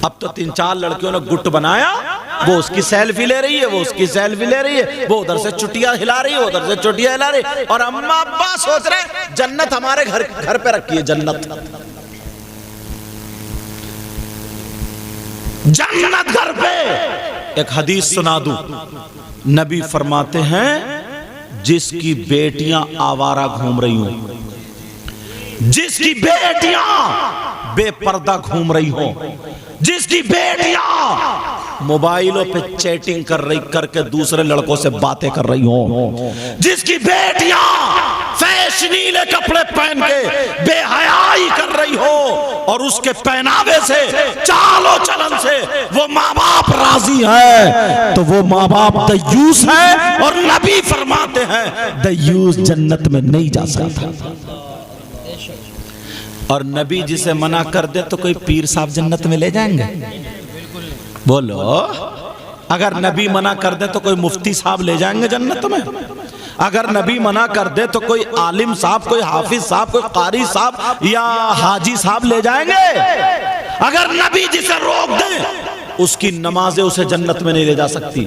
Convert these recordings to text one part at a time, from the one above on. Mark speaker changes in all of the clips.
Speaker 1: अब तो 3-4 लड़कियों ने गुट बनाया, वो उसकी सेल्फी ले रही है, वो उसकी सेल्फी ले रही है, वो उधर से चुटिया हिला रही है, उधर से चुटिया हिला रही है, और अम्मा अब्बा सोच रहे जन्नत हमारे घर पे रखी है, जन्नत जन्नत घर पे। एक हदीस सुना दूं, नबी फरमाते हैं जिसकी बेटियां आवारा घूम रही हो, जिसकी बेटियां बेपर्दा घूम रही हो, जिसकी बेटियां मोबाइलों पे चैटिंग करके दूसरे लड़कों से बातें कर रही हो, जिसकी बेटियां फैशनीले कपड़े पहन के बेहयाई कर रही हो और उसके पहनावे से, चालो चलन से वो माँ बाप राजी है, तो वो माँ बाप दयूस है। और नबी फरमाते हैं दयूस जन्नत में नहीं जा सकता। और नबी जिसे मना कर दे तो कोई पीर साहब जन्नत में ले जाएंगे? बोलो, अगर नबी मना कर दे तो कोई मुफ्ती साहब ले जाएंगे जन्नत में? अगर नबी मना कर दे तो कोई आलिम साहब, कोई हाफिज साहब, कोई कारी साहब या हाजी साहब ले जाएंगे? अगर नबी जिसे रोक दे उसकी नमाजें उसे जन्नत में नहीं ले जा सकती,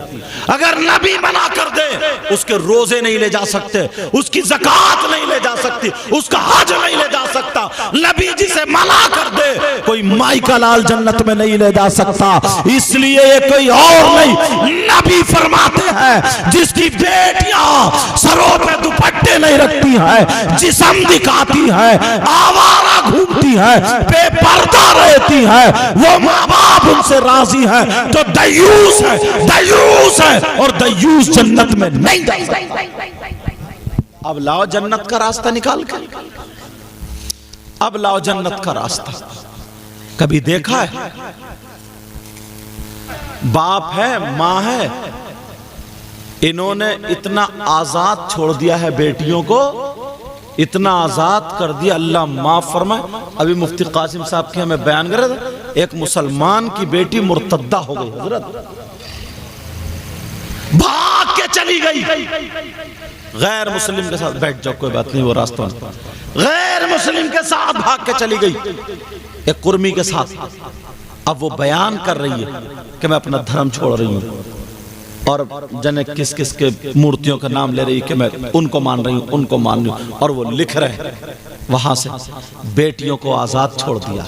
Speaker 1: अगर नबी मना कर दे उसके रोजे नहीं ले जा सकते, उसकी ज़कात नहीं ले जा सकती, उसका हज नहीं ले जा सकता। नबी जिसे मना कर दे कोई माई का लाल जन्नत में नहीं ले जा सकता। इसलिए ये कोई और नहीं, नबी फरमाते हैं जिसकी बेटियां सरों पे दुपट्टे नहीं रखती हैं, जिस्म दिखाती हैं, आवारा घूमती हैं, बेपर्दा रहती हैं, वो माँ बाप उनसे राजी है, तो दयूस है, दयूस है, और दयूस जन्नत में नहीं जा सकता। अब लाओ जन्नत का रास्ता निकाल के, अब लाओ जन्नत का रास्ता। कभी देखा है बाप है, मां है, इन्होंने इतना आजाद छोड़ दिया है बेटियों को, इतना आजाद कर दिया, अल्लाह माफ फरमाए। अभी मुफ्ती कासिम साहब के हमें बयान कर रहे थे, एक मुसलमान की बेटी मुर्तद्दा हो गई, हजरत भाग के चली गई, गैर मुस्लिम के साथ, बैठ जाओ कोई बात नहीं, वो रास्ता, गैर मुस्लिम के साथ भाग के चली गई, एक कुर्मी के साथ। अब वो बयान कर रही है कि मैं अपना धर्म छोड़ रही हूँ, और जने किस किस के मूर्तियों का नाम ले रही कि मैं उनको मान रही हूँ, उनको मान रही हूँ, और वो लिख रहे वहां से बेटियों को आजाद छोड़ दिया,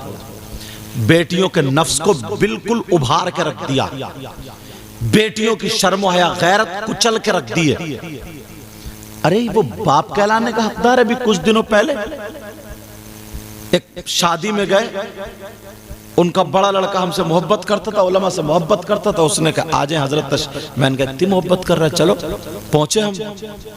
Speaker 1: बेटियों के नफ्स को बिल्कुल उभार के रख दिया, बेटियों की शर्म हया गैरत कुचल के रख दी है। अरे वो बाप कहलाने का हकदार है। अभी कुछ दिनों पहले एक शादी में गए, उनका बड़ा लड़का हमसे मोहब्बत करता था, उलमा से मोहब्बत करता था, उसने कहा आ जाए हजरत। मैंने कहा इतनी मोहब्बत कर रहे हैं, चलो। पहुंचे हम,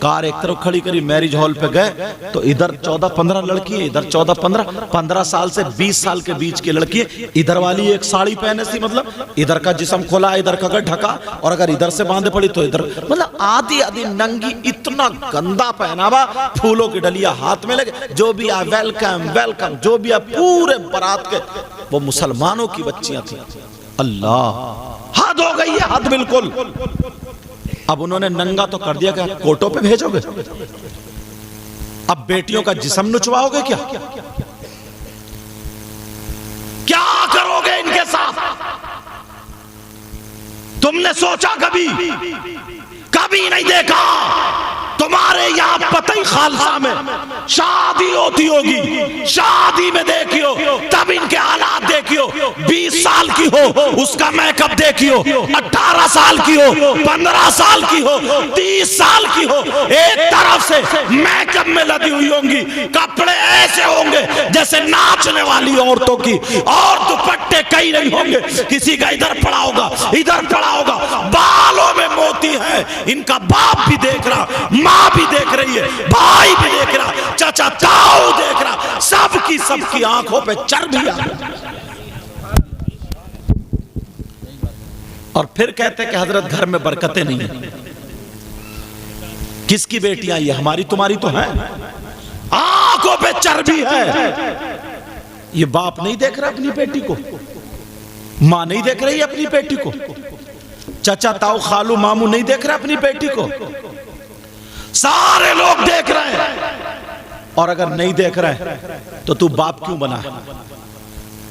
Speaker 1: कार एक तरफ खड़ी करी, मैरिज हॉल पे गए तो इधर 14-15 लड़की है, इधर 14-15 साल से 20 साल के बीच की लड़की है। इधर वाली एक साड़ी पहने सी, मतलब इधर का जिस्म खोला, इधर का ढका, और अगर इधर से बांधे पड़ी तो इधर, मतलब आधी आधी नंगी, इतना गंदा पहनावा, फूलों की डलिया हाथ में लगे, जो भी आ वेलकम वेलकम, जो भी आ, पूरे बारात के वो मुसलमानों की बच्चियां थी। अल्लाह, हद हो गई है, हद बिल्कुल। अब उन्होंने नंगा तो कर दिया, क्या कोर्टों पे भेजोगे? अब बेटियों का जिस्म नुचवाओगे क्या? क्या करोगे इनके साथ? तुमने सोचा कभी? कभी नहीं देखा तुम्हारे यहाँ पतई खालसा में शादी होती होगी, शादी में देखियो तब इनके हालात देखियो। 20 साल की हो उसका मेकअप देखियो, 18 साल की हो, 15 साल की हो, 30 साल की हो, एक तरफ से मेकअप में लदी हुई होंगी, कपड़े ऐसे होंगे जैसे नाचने वाली औरतों की, और दुपट्टे कहीं नहीं होंगे, किसी का इधर पड़ा होगा, इधर पड़ा होगा, बालों में मोती है। इनका बाप भी देख रहा, माँ भी देख रही है, भाई भी देख रहा, चाचा ताऊ देख रहा, सबकी आंखों पे चर्बी आ गई। और फिर कहते कि हजरत घर में बरकतें नहीं है। किसकी बेटियां ये? हमारी तुम्हारी तो है, आंखों पे चर्बी है। ये बाप नहीं देख रहा अपनी बेटी को, मां नहीं देख रही अपनी बेटी को, चाचा ताऊ खालू मामू नहीं देख रहे अपनी बेटी को, सारे लोग देख रहे हैं। और अगर नहीं देख रहे तो तू बाप क्यों बना है?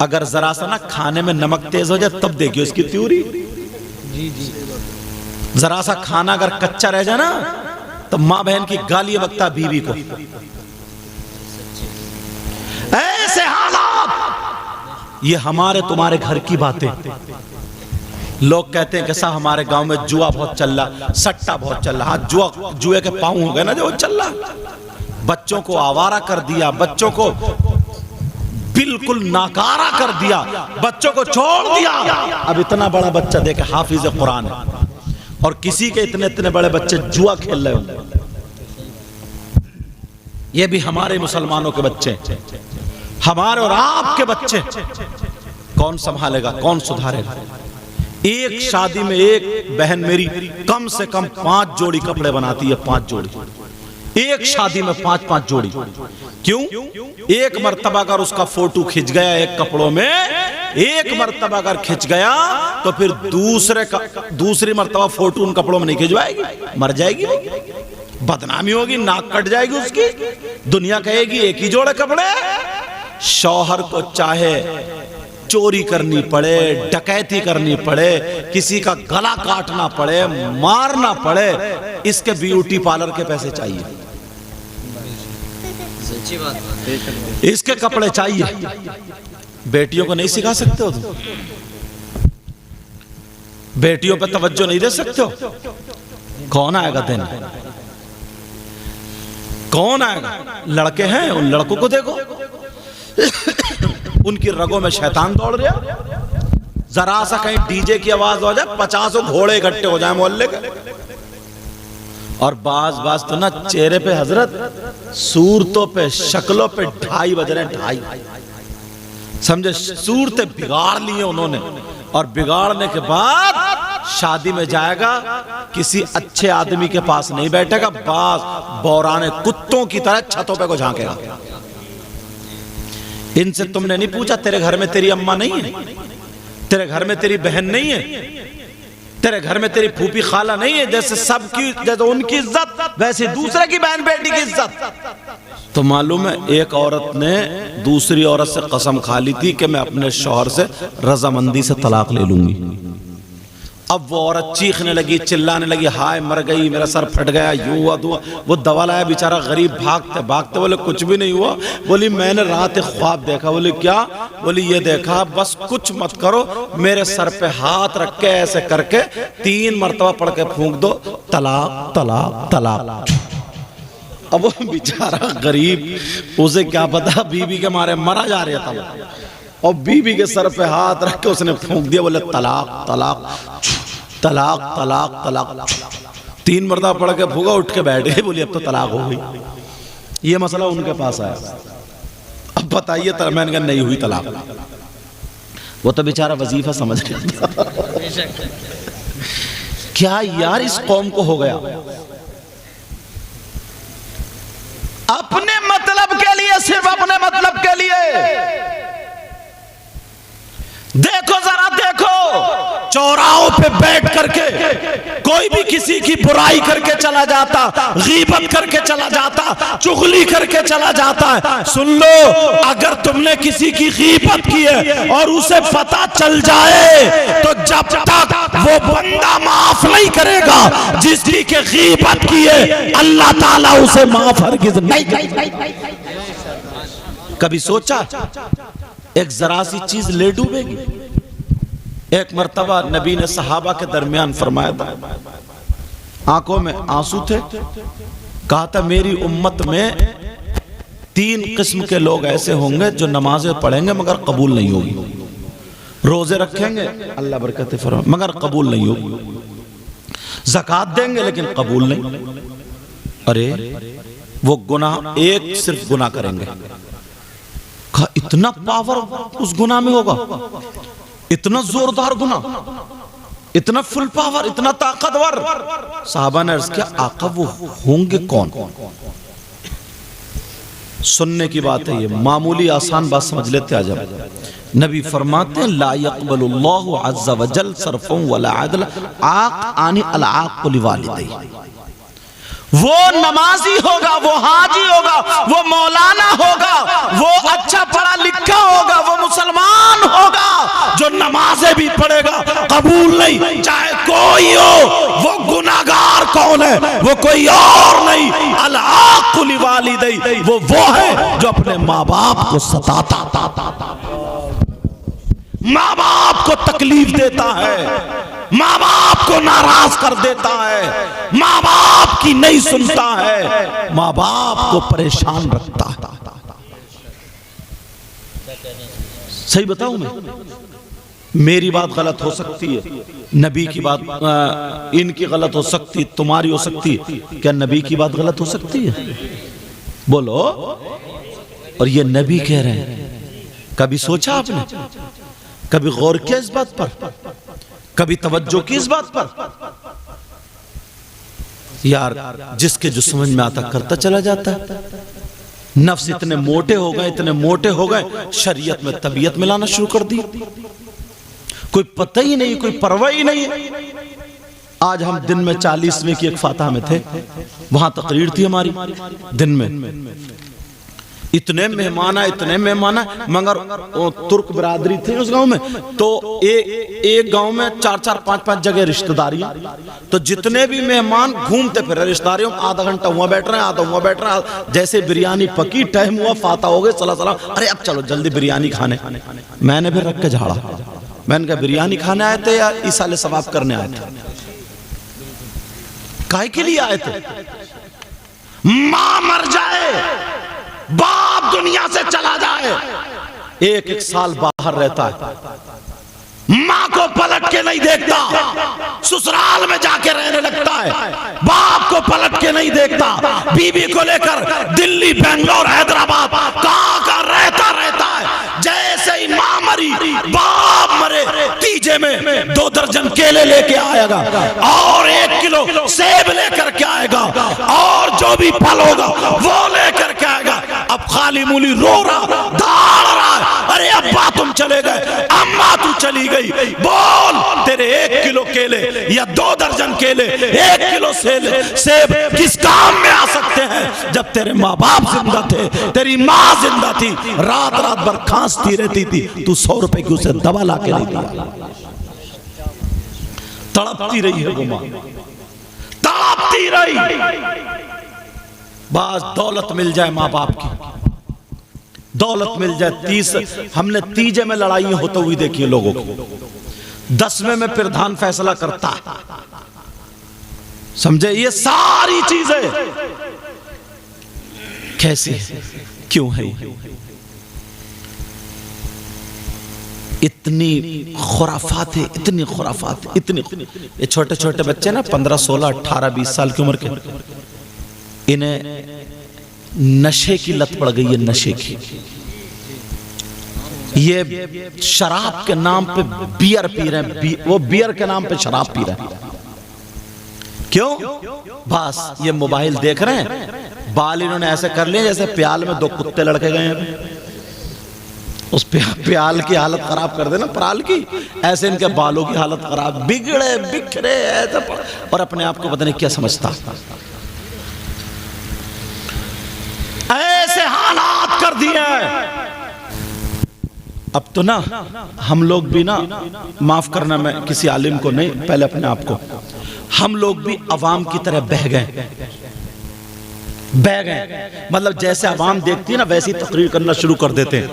Speaker 1: अगर जरा सा ना खाने में नमक तेज हो जाए तब देखियो इसकी त्यूरी।
Speaker 2: जी जी।
Speaker 1: जरा सा खाना अगर कच्चा रह जाए ना तो माँ बहन की गाली बकता बीवी को। ऐसे हालात, ये हमारे तुम्हारे घर की बातें। लोग कहते हैं कि साहब हमारे गांव में जुआ बहुत चल रहा, सट्टा बहुत चल रहा। हाँ, जुए के पाँव हो गए ना जो चल रहा। बच्चों को आवारा कर दिया, बच्चों को बिल्कुल नाकारा कर दिया, बच्चों को छोड़ दिया। अब इतना बड़ा बच्चा देखे हाफिज कुरान है और किसी के इतने इतने बड़े बच्चे जुआ खेल रहे हो। ये भी हमारे मुसलमानों के बच्चे, हमारे और आपके बच्चे। कौन संभालेगा, कौन सुधारेगा? एक शादी में एक बहन मेरी कम से कम 5 जोड़ी कपड़े बनाती है, 5 जोड़ी। एक शादी में 5-5 जोड़ी। क्यों? एक मर्तबा अगर उसका फोटो खिंच गया एक कपड़ों में, एक मर्तबा अगर खिंच गया तो फिर दूसरी मर्तबा फोटो उन कपड़ों में नहीं खिंचवाएगी, मर जाएगी, बदनामी होगी, नाक कट जाएगी उसकी। दुनिया कहेगी एक ही जोड़े कपड़े। शौहर को चाहे चोरी करनी पड़े, डकैती करनी पड़े, किसी का गला काटना पड़े, मारना पड़े, इसके ब्यूटी पार्लर के पैसे चाहिए,
Speaker 2: सच्ची बात।
Speaker 1: इसके कपड़े चाहिए। बेटियों को नहीं सिखा सकते हो तुम? बेटियों पे तवज्जो नहीं दे सकते हो? कौन आएगा दिन? कौन आएगा? लड़के हैं, उन लड़कों को देखो, उनकी रगों में शैतान दौड़ रहा। जरा सा कहीं डीजे की आवाज हो जाए 50 घोड़े इकट्ठे हो जाए मोहल्ले के। और बाज तो ना चेहरे पे हजरत, सूरतों पे, शक्लों पे 2:30 बज रहे हैं, 2:30। समझे? सूरतें बिगाड़ ली हैं उन्होंने। और बिगाड़ने के बाद शादी में जाएगा, किसी अच्छे आदमी के पास नहीं बैठेगा, बाज बौराने कुत्तों की तरह छतों पे को झांकेगा। इनसे तुमने नहीं पूछा तेरे घर में तेरी अम्मा नहीं है, तेरे घर में तेरी बहन नहीं है, तेरे घर में तेरी फूफी खाला नहीं है? जैसे सबकी, जैसे उनकी इज्जत वैसे दूसरे की बहन बेटी की इज्जत। तो मालूम है एक औरत ने दूसरी औरत से कसम खा ली थी कि मैं अपने शौहर से रजामंदी से तलाक ले लूंगी। अब वो औरत चीखने लगी, चिल्लाने लगी, हाय मर गई, मेरा सर फट गया, यूं हुआ तो। वो दवा लाया, बेचारा गरीब भागते भागते, बोले कुछ भी नहीं हुआ। बोली मैंने रात एक ख्वाब देखा। बोली क्या? बोली ये देखा, बस कुछ मत करो, मेरे सर पे हाथ रख के ऐसे करके 3 मरतबा पढ़ के फूंक दो, तलाक तलाक तलाक। अब वो बेचारा गरीब, उसे क्या पता बीवी के मारे मरा जा रहा था, और बीवी के सर पे हाथ रख के उसने फूंक दिया। बोले तलाक तलाक तलाक तलाक तलाक। 3 मरतबा पढ़ के फूका, उठ के बैठ गए। बोली अब तो तलाक हो गई। ये मसला उनके पास आया। अब बताइए, मैंने कहा नहीं हुई तलाक। वो तो बेचारा वजीफा समझ गया। क्या यार इस कौम को हो गया? अपने मतलब के लिए, सिर्फ अपने मतलब के लिए। देखो जरा देखो, चौराहों पे बैठ करके कोई भी किसी की बुराई करके चला जाता, गीबत करके चला जाता, चुगली करके चला जाता है। सुन लो, अगर तुमने किसी की गीबत की है और उसे पता चल जाए तो जब तक वो बंदा माफ नहीं करेगा जिसकी के गीबत की है, अल्लाह ताला उसे माफ हरगिज नहीं करेगा। कभी सोचा एक जरा सी चीज ले डूबेगी? एक मर्तबा नबी ने सहाबा के दरमियान फरमाया था, आंखों में आंसू थे, कहा था मेरी उम्मत में 3 किस्म के लोग ऐसे होंगे जो नमाजें पढ़ेंगे मगर कबूल नहीं होगी, रोजे रखेंगे अल्लाह बरकत फरमाए मगर कबूल नहीं होगी, ज़कात देंगे लेकिन कबूल नहीं। अरे वो गुनाह, एक सिर्फ गुनाह करेंगे। कहा इतना पावर उस गुनाह में होगा, इतना जोरदार गुनाह, इतना फुल पावर, इतना ताकतवर। साहबा ने अर्ज़ किया आका वो होंगे कौन? सुनने की बात है ये, मामूली आसान बात समझ लेते। आजब नबी फरमाते हैं ला यक़बलुल्लाहु अज़्ज़ा वजल सरफ़न वला अदल आक़ आनि अल आक़ लिवालिदैहि। वो नमाजी होगा, वो हाजी होगा, वो मौलाना होगा, वो अच्छा पढ़ा लिखा होगा, वो मुसलमान होगा जो नमाजें भी पढ़ेगा, कबूल नहीं चाहे कोई हो। वो गुनाहगार कौन है? वो कोई और नहीं, अल-आक़ु लिवालिदैहि, वो है जो अपने माँ बाप को सताता, माँ बाप को तकलीफ देता है, माँ बाप को नाराज कर देता है, माँ बाप की नहीं सुनता है, माँ बाप को परेशान रखता है। सही बताऊं मैं? मेरी बात गलत हो सकती है, नबी की बात इनकी गलत हो सकती है, तुम्हारी हो सकती है, क्या नबी की बात गलत हो सकती है? बोलो। और ये नबी कह रहे हैं, कभी सोचा आपने? कभी गौर किया इस बात पर? कभी तवज्जो की इस बात पर? यार जिसके जो समझ में आता करता चला जाता है। नफ्स इतने मोटे हो गए, इतने मोटे हो गए, शरीयत में तबीयत मिलाना शुरू कर दी। कोई पता ही नहीं, कोई परवाह ही नहीं है। आज हम दिन में 40वें की एक फातह में थे, वहां तकरीर थी हमारी दिन में। इतने मेहमान आए, इतने मेहमान आए, मगर तुर्क बिरादरी थी उस गांव में, तो एक गांव में 4-4, 5-5 जगह रिश्तेदारियां। तो जितने भी मेहमान घूमते फिर रिश्तेदारियों, आधा घंटा हुआ बैठ रहे हैं, आधा हुआ बैठ रहे हैं। जैसे बिरयानी पकी, टाइम हुआ, फाता हो गए, सला सला, अरे अब चलो जल्दी बिरयानी खाने। मैंने फिर रख के झाड़ा, मैंने कहा बिरयानी खाने आए थे या इसाले सवाब करने आए थे? काहे के लिए आए थे? मां मर जाए, बाप दुनिया से चला जाए, एक एक साल बाहर रहता है, मां को पलट के नहीं देखता, ससुराल में जाके रहने लगता है, बाप को पलट के नहीं देखता, बीवी को लेकर दिल्ली, बेंगलोर, हैदराबाद कहां रहता है। जैसे ही मां मरी, बाप मरे, तीजे में 2 दर्जन केले लेके आएगा और 1 किलो सेब लेकर के आएगा और जो भी फल होगा वो लेकर के आएगा। अब खाली मूली रो रहा, दौड़ रहा है, अरे अब्बा तुम चले गए, अम्मा तू चली गई, बोल तेरे 1 किलो केले या 2 दर्जन केले, 1 किलो सेब किस काम में आ सकते हैं? जब तेरे माँ बाप जिंदा थे, तेरी माँ जिंदा थी, रात रात भर खांसती रहती थी, तू 100 रुपए की उसे दवा ला के नहीं दिया। तड़पती रही है वो माँ, तड़पती रही। बस दौलत मिल जाए माँ बाप की, दौलत मिल जाए। हमने तीजे में लड़ाइयां होते हुई देखी है लोगों को, 10वें में प्रधान फैसला करता है। समझे? ये सारी चीजें कैसी है, क्यों है? इतनी खुराफात है, इतनी खुराफात है, इतनी। ये छोटे छोटे बच्चे ना 15, 16, 18, 20 साल की उम्र के, इन्हें नशे की लत पड़ गई है, नशे की। ये शराब के नाम पे बियर पी रहे हैं, वो बियर के नाम पे शराब पी रहे हैं। क्यों? बस ये मोबाइल देख रहे हैं, बाल इन्होंने ऐसे कर लिए जैसे प्याल में 2 कुत्ते लड़के गए हैं। उस प्याल की हालत खराब कर देना, पराल की, ऐसे इनके बालों की हालत खराब, बिगड़े बिखरे ऐसे, और अपने आप को पता नहीं क्या समझता। ऐसे हालात कर दिए। अब तो ना हम लोग भी ना, माफ करना मैं किसी आलिम को नहीं, पहले अपने आप को, हम लोग भी अवाम की तरह बह गए। मतलब जैसे अवाम देखती है ना, वैसी तकरीर करना शुरू कर देते हैं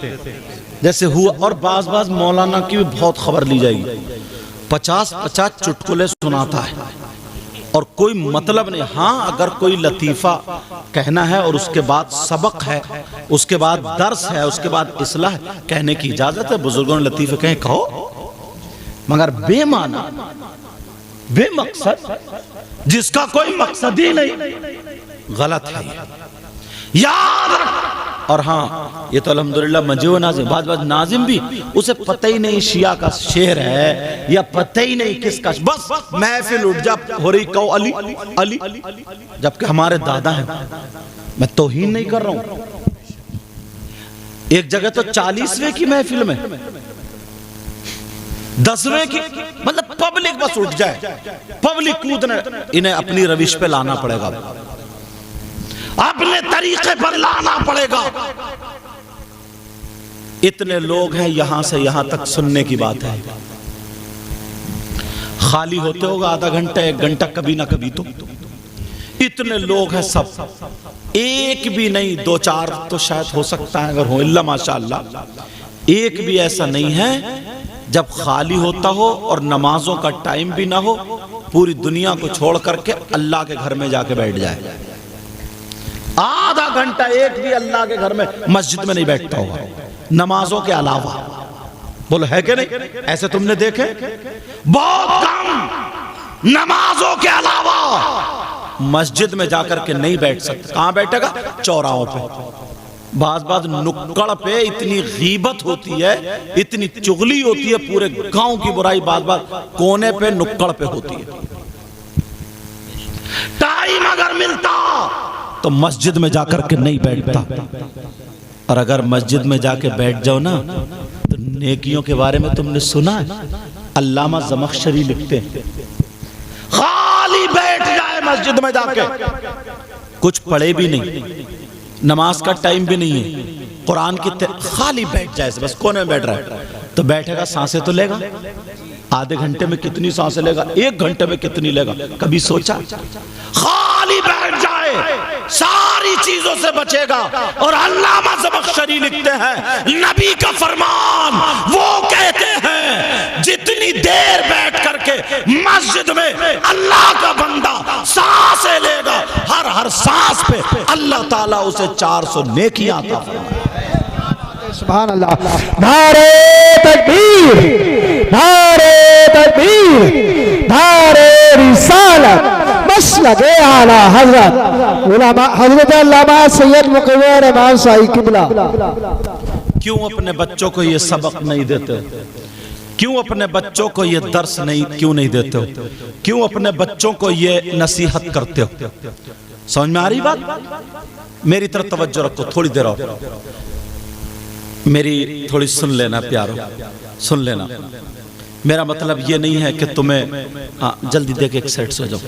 Speaker 1: जैसे हुआ। और बाज मौलाना की भी बहुत खबर ली जाएगी, 50-50 चुटकुले सुनाता है और कोई मतलब नहीं। हाँ, अगर कोई लतीफा कहना है और उसके बाद सबक है, उसके बाद दर्स है, उसके बाद इस्लाह कहने की इजाजत है। बुजुर्गों ने लतीफे कहें कहो, मगर बेमाना, बेमकसद, जिसका कोई मकसद ही नहीं, गलत है, याद रख। और हाँ, ये तो अल्हम्दुलिल्लाह मजीव नाजिम, बाज नाजिम भी उसे पता ही नहीं शिया का शेर है या पता ही नहीं किसका, बस महफिल उठ जा हो रही, कहो अली अली, जबकि हमारे दादा हैं। मैं तौहीन नहीं कर रहा हूं। एक जगह तो 40वें की महफिल में, 10वें की, मतलब पब्लिक बस उठ जाए, पब्लिक कूदने, इन्हें अपनी रविश पे लाना पड़ेगा। अपने तरीके पर लाना पड़ेगा। इतने लोग हैं, यहां से यहां तक सुनने की बात है, खाली होते होगा आधा घंटा 1 घंटा कभी ना कभी तो। इतने लोग हैं, सब एक भी नहीं, 2-4 तो शायद हो सकता है अगर हो, इल्ला माशाअल्लाह, एक भी ऐसा नहीं है जब खाली होता हो और नमाजों का टाइम भी ना हो, पूरी दुनिया को छोड़ करके अल्लाह के घर में जाके बैठ जाए। आधा घंटा एक भी अल्लाह के घर में मस्जिद में नहीं बैठता होगा नमाजों के अलावा। बोलो है कि नहीं? ऐसे तुमने देखे बहुत कम, नमाजों के अलावा मस्जिद में जाकर के नहीं बैठ सकते। कहां बैठेगा? चौराहों पे। बाज नुक्कड़ पे इतनी गीबत होती है, इतनी चुगली होती है, पूरे गांव की बुराई बाज कोने पे नुक्कड़ पे होती है। टाइम अगर मिलता तो मस्जिद में जाकर के नहीं बैठता, और अगर मस्जिद में जाके बैठ जाओ ना तो नेकियों के बारे में तुमने सुना है? अल्लामा ज़मख़शरी लिखते हैं, खाली बैठ जाए मस्जिद में जाके, कुछ पढ़े भी नहीं, नमाज का टाइम भी नहीं है, कुरान की खाली बैठ जाए, बस कोने में बैठ रहा है, तो बैठेगा, सांसें तो लेगा। आधे घंटे में कितनी सांसें लेगा? 1 घंटे में कितनी लेगा? कभी सोचा? खाली बैठ जाए, सारी चीजों से बचेगा। और अल्लामा ज़मख़शरी लिखते हैं, नबी का फरमान, वो कहते हैं जितनी देर बैठ करके मस्जिद में अल्लाह का बंदा सांसें लेगा, हर सांस पे अल्लाह ताला उसे 400 नेकियां अता फरमाएगा।
Speaker 3: सुभान अल्लाह। नारे तकबीर, नारे तकबीर, नारे रिसालत, मसलके आला हजरत उलमा हजरत अल्लामा सैयद मुक़व्विर रहमान साई किबला।
Speaker 1: क्यों अपने बच्चों को ये सबक नहीं देते? क्यों अपने बच्चों को ये दर्स क्यों नहीं देते हो? क्यों अपने बच्चों को ये नसीहत करते हो? समझ में आ रही बात? मेरी तरफ तवज्जो रखो, थोड़ी देर और मेरी थोड़ी सुन लेना प्यारो, सुन लेना। मेरा मतलब ये नहीं है कि तुम्हें जल्दी देख एक साइड सो जाओ,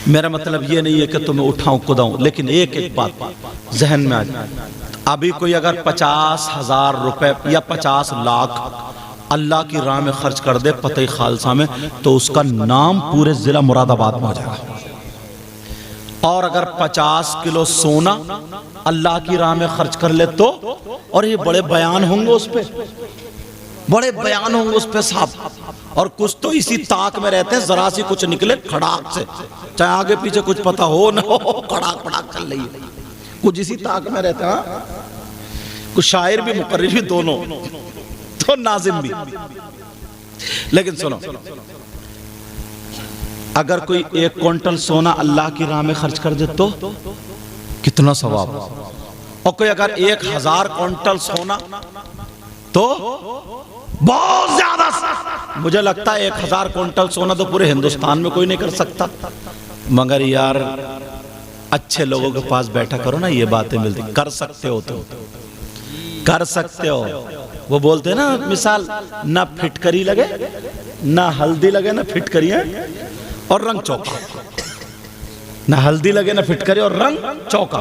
Speaker 1: मेरा मतलब ये नहीं है कि तुम्हें उठाऊं कुदाऊं, लेकिन एक बात जहन में आ जाए। अभी कोई अगर 50,000 रुपए या 50 लाख अल्लाह की राह में खर्च कर दे पतई खालसा में, तो उसका नाम पूरे जिला मुरादाबाद में हो जाएगा। और अगर 50 किलो सोना अल्लाह की राह में खर्च कर ले तो, और ये बड़े बयान होंगे उस पे, बड़े बयान होंगे उस पे साहब। और कुछ तो इसी ताक में रहते हैं, जरा सी कुछ निकले खड़ाक से, चाहे आगे पीछे कुछ पता हो ना हो, खड़ाक खड़ाक चल रही है, कुछ इसी ताक में रहते हैं। कुछ शायर भी, मुकर्रिर भी, दोनों तो नाजिम भी। लेकिन सुनो, अगर कोई 1 क्विंटल सोना अल्लाह की राह में खर्च कर दे तो कितना सवाब, और कोई अगर 1000 क्विंटल सोना तो बहुत ज्यादा। मुझे लगता है 1000 क्विंटल सोना तो पूरे हिंदुस्तान में कोई नहीं कर सकता, मगर यार अच्छे लोगों के पास बैठा करो ना, ये बातें मिलती। कर सकते हो तो कर सकते हो। वो बोलते हैं ना, मिसाल, ना फिटकरी लगे, ना हल्दी लगे, ना फिटकरी और रंग चौका, ना हल्दी लगे ना फिटकरी और रंग चौका।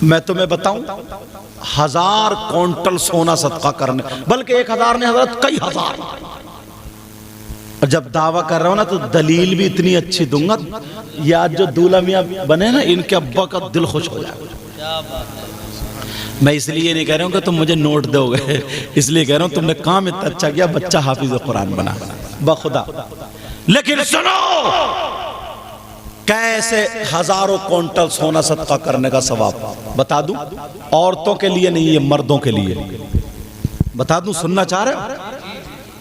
Speaker 1: मैं तुम्हें बताऊं, 1000 क्विंटल सोना सदका करने, बल्कि 1000 नहीं हजरत, कई हजार। और जब दावा कर रहा हूं ना तो दलील भी इतनी अच्छी दूंगा, याद जो दूल्हा मियां बने ना, इनके अब्बा का दिल खुश हो जाएगा। मैं इसलिए नहीं कह रहा हूं कि तुम मुझे नोट दोगे, इसलिए कह रहा हूं तुमने काम इतना अच्छा किया, बच्चा हाफिज कुरान बना बखुदा। लेकिन सुनो, कैसे हजारों क्विंटल सोना सदका करने का सवाब बता दूं। औरतों के लिए नहीं, ये मर्दों के लिए बता दूं। सुनना चाह रहे हो,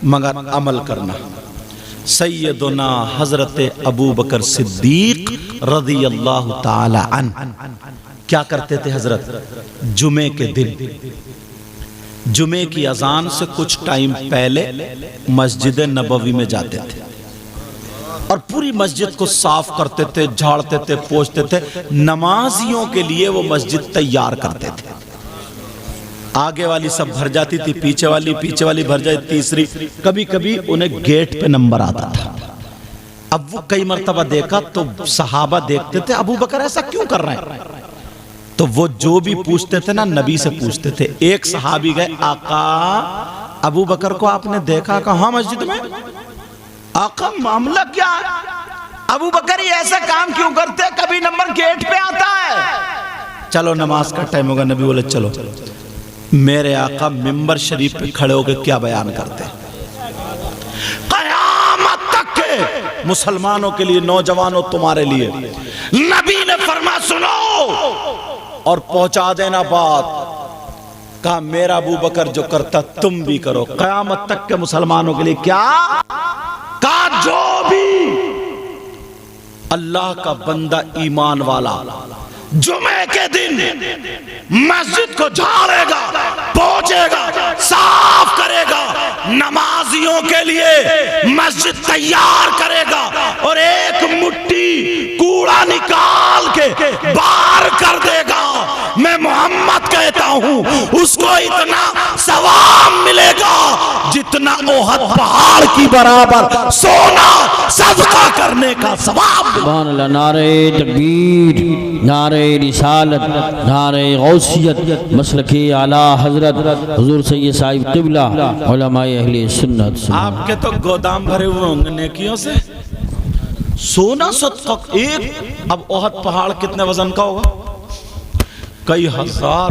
Speaker 1: मगर अमल करना। सैयदुना हजरत अबू बकर सिद्दीक रज़ी अल्लाह ताला अन्हु क्या करते थे हजरत? जुमे के दिन, जुमे की अजान से कुछ टाइम पहले मस्जिद नबवी में जाते थे और पूरी मस्जिद को साफ करते थे, झाड़ते थे, पोंछते थे। नमाजियों के लिए वो मस्जिद तैयार करते थे। आगे वाली सब भर जाती थी, पीछे वाली भर जाती, तीसरी, कभी कभी उन्हें गेट पे नंबर आता था। अब वो कई मर्तबा देखा तो सहाबा देखते थे अबू बकर ऐसा क्यों कर रहे हैं, तो वो जो भी पूछते थे ना नबी से पूछते थे। एक सहाबी गए, आका अबू बकर को आपने देखा? कहा मस्जिद में। आका मामला क्या है? अबू बकर ये ऐसा काम क्यों करते? कभी नंबर गेट पे आता है। चलो नमाज का टाइम होगा। नबी बोले चलो। मेरे आका मिंबर शरीफ पे खड़े होकर क्या बयान करते? कयामत तक के मुसलमानों के लिए, नौजवानों तुम्हारे लिए नबी ने फरमा सुनो और पहुंचा देना बात। कहा मेरा अबू बकर जो करता तुम भी करो। कयामत तक के मुसलमानों के लिए क्या? कहा जो भी अल्लाह का बंदा ईमान वाला जुमे के दिन मस्जिद को झाड़ेगा, पोंछेगा, साफ करेगा, नमाजियों के लिए मस्जिद तैयार करेगा और एक मुट्ठी कूड़ा निकाल के बाहर कर देगा, मैं मोहम्मद कहता हूं उसको इतना सवाब मिलेगा जितना ओहद पहाड़ की बराबर सोना सदका करने का सवाब।
Speaker 2: सुभान अल्लाह। नारे तकबीर, नारे रिसालत, नारे गौसियत, मसलके आला हजरत हुजूर सैयद साहिब क़िबला उलमाए अहले सुन्नत।
Speaker 1: आपके तो गोदाम भरे हुए होंगे नेकियों से। सोना सदका एक, अब ओहद पहाड़ कितने वजन का होगा? कई हजार।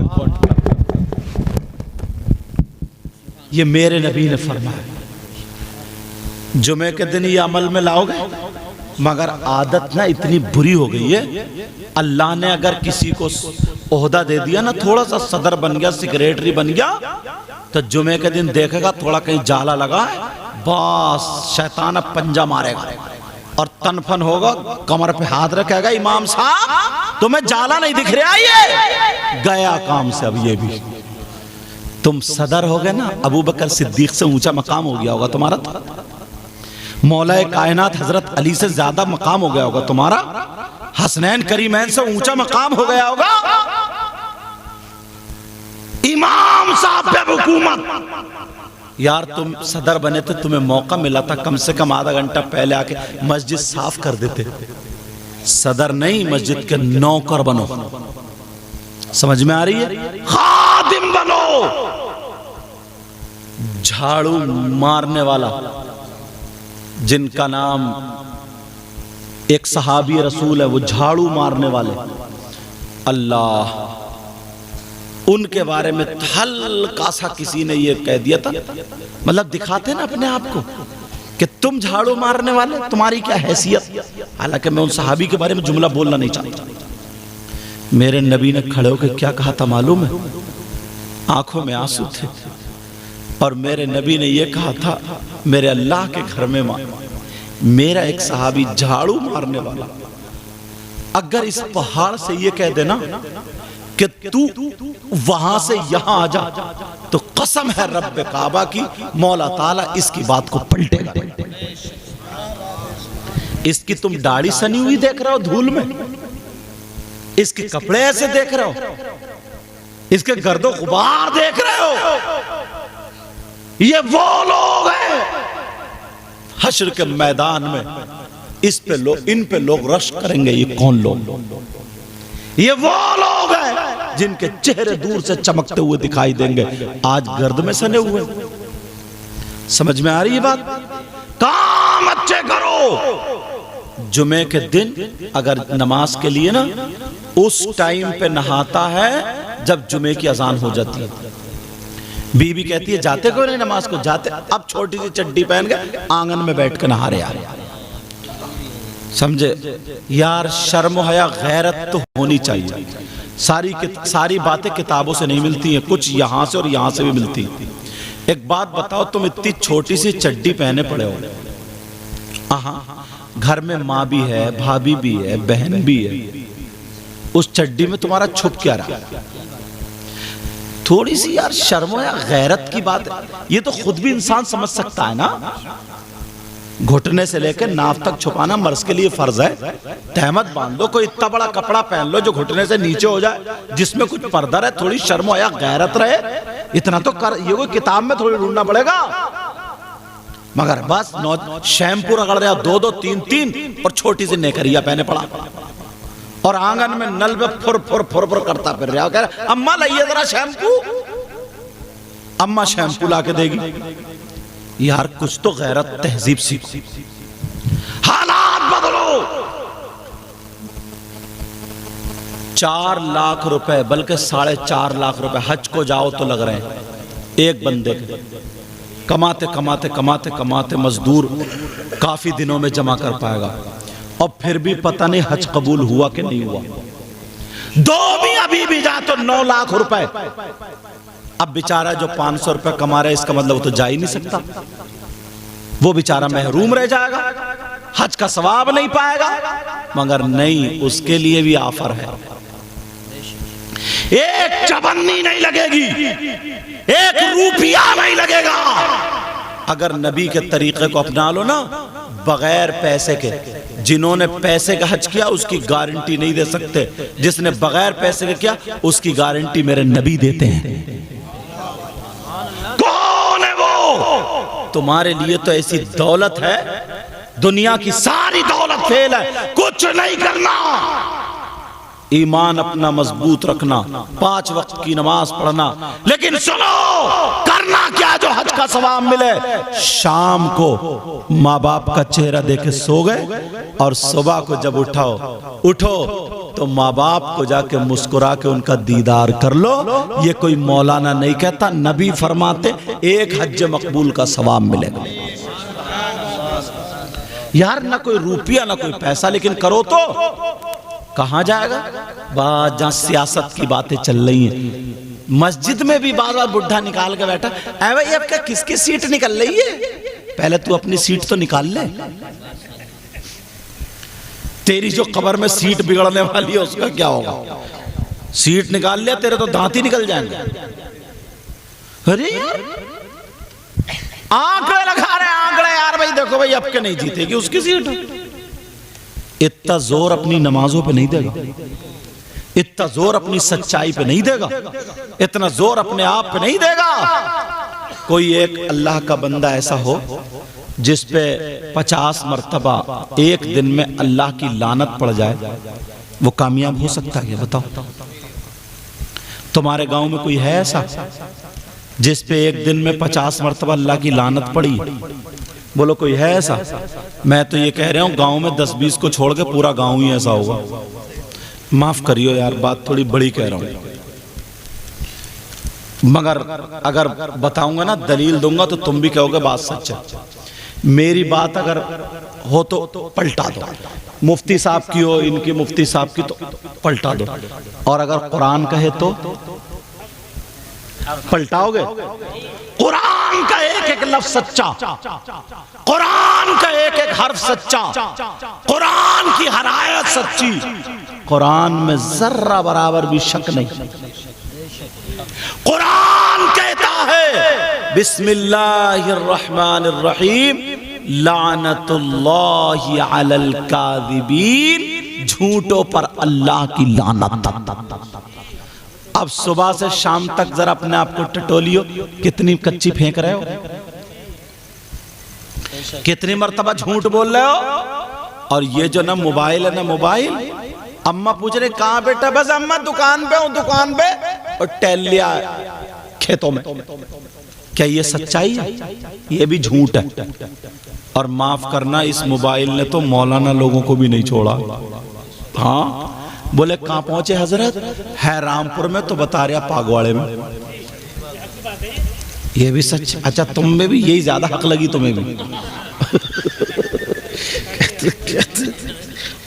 Speaker 1: ये मेरे नबी ने फरमाया। जुमे के दिन ये अमल में लाओगे, मगर आदत ना इतनी बुरी हो गई है। अल्लाह ने अगर किसी को ओहदा दे दिया ना, थोड़ा सा सदर बन गया, सेक्रेटरी बन गया, तो जुमे के दिन देखेगा थोड़ा कहीं जाला लगा है, बस शैतान अब पंजा मारेगा और तनफन होगा, कमर पे हाथ रखेगा, इमाम साहब तुम्हें जाला नहीं दिख रहा, ये गया काम से। अब ये भी तुम सदर हो गए ना, अबू बकर सिद्दीक से ऊंचा मकाम हो गया होगा तुम्हारा, मौला कायनात हजरत अली से ज्यादा मकाम हो गया होगा तुम्हारा, हसनैन करीमैन से ऊंचा मकाम हो गया होगा, इमाम साहब पे हुकूमत। यार तुम सदर बने थे, तुम्हें मौका मिला था कम से कम आधा घंटा पहले आके मस्जिद साफ कर देते। सदर नहीं, मस्जिद के नौकर बनो। समझ में आ रही है? खादिम बनो। झाड़ू मारने वाला, जिनका नाम एक सहाबी रसूल है, वो झाड़ू मारने वाले, अल्लाह उनके बारे में हल्का सा किसी ने ये कह दिया था, मतलब दिखाते ना अपने आप को कि तुम झाड़ू मारने वाले, तुम्हारी क्या हैसियत। हालांकि मैं उन सहाबी के बारे में जुमला बोलना नहीं चाहता। मेरे नबी ने खड़े होकर क्या कहा था मालूम है? आंखों में आंसू थे और मेरे नबी ने यह कहा था, मेरे अल्लाह के घर में मेरा एक सहाबी झाड़ू मारने वाला अगर इस पहाड़ से ये कह देना कि तू वहां से यहां आ जा, तो कसम है रब्बे काबा की, मौला ताला इसकी बात को पलटेगा। इसकी तुम दाढ़ी सनी हुई देख रहे हो धूल में, इसके कपड़े ऐसे देख रहे हो, इसके गर्दो गुबार देख रहे हो, ये वो लोग हैं हश्र के मैदान में, इस पे लोग, इन पे लोग रश करेंगे। ये कौन लोग? ये वो लोग हैं जिनके चेहरे दूर से चमकते हुए दिखाई देंगे, आज गर्द में सने हुए। समझ में आ रही है बात? काम अच्छे करो। जुमे के दिन अगर नमाज के लिए ना उस टाइम पे नहाता है जब जुमे की अजान हो जाती है। बीबी कहती है जाते क्यों नहीं नमाज को? जाते। अब छोटी सी चड्डी पहन के आंगन में बैठ के नहा रहे यार। समझे यार, शर्म हया गैरत तो होनी चाहिए। सारी बातें किताबों से नहीं मिलती हैं, कुछ यहाँ से और यहाँ से भी मिलती हैं। एक बात बताओ, तुम इतनी छोटी सी चड्डी पहने पड़े हो, घर में माँ भी है, भाभी भी है, बहन भी है, उस चड्डी में तुम्हारा छुप क्या रहा? थोड़ी सी यार शर्म या गैरत की बात है। ये तो खुद भी इंसान समझ सकता है ना। घुटने से लेकर नाव तक छुपाना मर्द के लिए फर्ज है। तहमत बांध लो, कोई इतना बड़ा कपड़ा पहन लो जो घुटने से नीचे हो जाए, जिसमें कुछ पर्दा रहे, थोड़ी शर्म या गैरत रहे, इतना तो कर। ये कोई किताब में थोड़ी ढूंढना पड़ेगा। मगर बस शैम्पू रगड़ रहा 2-2 3-3 और छोटी सी नेकरिया पहने पड़ा और आंगन में नल में फुर फुर फुर फुर करता फिर रहा। कह रहा अम्मा लाइए जरा शैम्पू। अम्मा शैम्पू ला के देगी। यार कुछ तो गैरत तहजीब सीखो, हालात बदलो। 4 लाख रुपए बल्कि 4.5 लाख रुपए हज को जाओ तो लग रहे हैं एक बंदे के। कमाते कमाते कमाते कमाते मजदूर काफी दिनों में जमा कर पाएगा और फिर भी पता नहीं हज कबूल हुआ कि नहीं हुआ। 2 भी अभी भी जा तो 9 लाख रुपए। अब बेचारा जो 500 रुपए कमा रहा है इसका मतलब वो तो जा ही नहीं सकता, वो बेचारा महरूम रह जाएगा, हज का सवाब नहीं पाएगा। मगर नहीं, उसके लिए भी ऑफर है। एक चवन्नी नहीं लगेगी, 1 रुपया नहीं लगेगा। अगर नबी के तरीके को अपना लो ना, बगैर पैसे के। जिन्होंने पैसे का हज किया उसकी गारंटी नहीं दे सकते, जिसने बगैर पैसे के किया उसकी गारंटी मेरे नबी देते हैं। कौन है वो? तुम्हारे लिए तो ऐसी दौलत है, दुनिया की सारी दौलत फेल है, कुछ नहीं करना। ईमान अपना मजबूत रखना, 5 वक्त की नमाज पढ़ना, लेकिन सुनो करना क्या जो हज का सवाब मिले। शाम को माँ बाप का चेहरा देखे सो गए और सुबह को जब उठो तो माँ बाप को जाके मुस्कुरा के उनका दीदार कर लो। ये कोई मौलाना नहीं कहता, नबी फरमाते 1 हज मकबूल का सवाब मिलेगा। यार ना कोई रुपया ना कोई पैसा, लेकिन करो तो कहां जाएगा। बात जहां सियासत की बातें चल रही हैं, मस्जिद में भी बार बार बुढ़ा निकाल के बैठा, ऐ भाई अब क्या किसकी सीट निकल रही है? पहले तू अपनी सीट तो निकाल ले। तेरी जो कब्र में सीट बिगड़ने वाली है उसका क्या होगा? सीट निकाल लिया, तेरे तो दांत ही निकल जाएंगे। अरे यार आंकड़े लगा रहे आंकड़े, यार भाई देखो भाई अब के नहीं जीतेगी उसकी सीट। इतना जोर अपनी नमाजों पे नहीं देगा, इतना जोर अपनी सच्चाई पे नहीं देगा, इतना जोर अपने आप पे नहीं देगा। कोई एक अल्लाह का बंदा ऐसा हो जिस पे 50 मर्तबा एक दिन में अल्लाह की लानत पड़ जाए, वो कामयाब हो सकता है? बताओ। तुम्हारे गांव में कोई है ऐसा जिस पे एक दिन में 50 मर्तबा अल्लाह की लानत पड़ी? बोलो कोई है ऐसा? मैं तो ये कह रहा हूं गांव में 10-20 को छोड़ के पूरा गांव ही ऐसा होगा। माफ करियो यार, बात थोड़ी बड़ी कह रहा हूं, मगर अगर बताऊंगा ना, दलील दूंगा तो तुम भी कहोगे बात सच है। मेरी बात अगर हो तो पलटा दो, मुफ्ती साहब की हो, इनकी मुफ्ती साहब की, तो पलटा दो। और अगर कुरान कहे तो पलटाओगे? कुरान का एक एक लफ्ज सच्चा, कुरान का एक एक हर्फ सच्चा, कुरान की हर आयत सच्ची, कुरान में जर्रा बराबर भी शक नहीं। कुरान कहता है बिस्मिल्लाहिर रहमानिर रहीम, लानतुल्लाहि अलल काज़िबीन, झूठों पर अल्लाह की लानत। अब सुबह से शाम तक जरा अपने आप को टटोलियो, कितनी कच्ची फेंक रहे हो, कितनी मर्तबा झूठ बोल रहे हो। और ये जो ना मोबाइल है ना, मोबाइल, अम्मा पूछ रहे कहां बेटा? बस अम्मा दुकान पे हूं, दुकान पे, और टहल लिया खेतों में। क्या ये सच्चाई है? ये भी झूठ है। और माफ करना, इस मोबाइल ने तो मौलाना लोगों को भी नहीं छोड़ा। हाँ, बोले कहां पहुंचे हजरत? है रामपुर में, तो बता रहा पागवाड़े में। ये भी सच? अच्छा, तुम में भी यही ज्यादा हक लगी तुम्हें भी।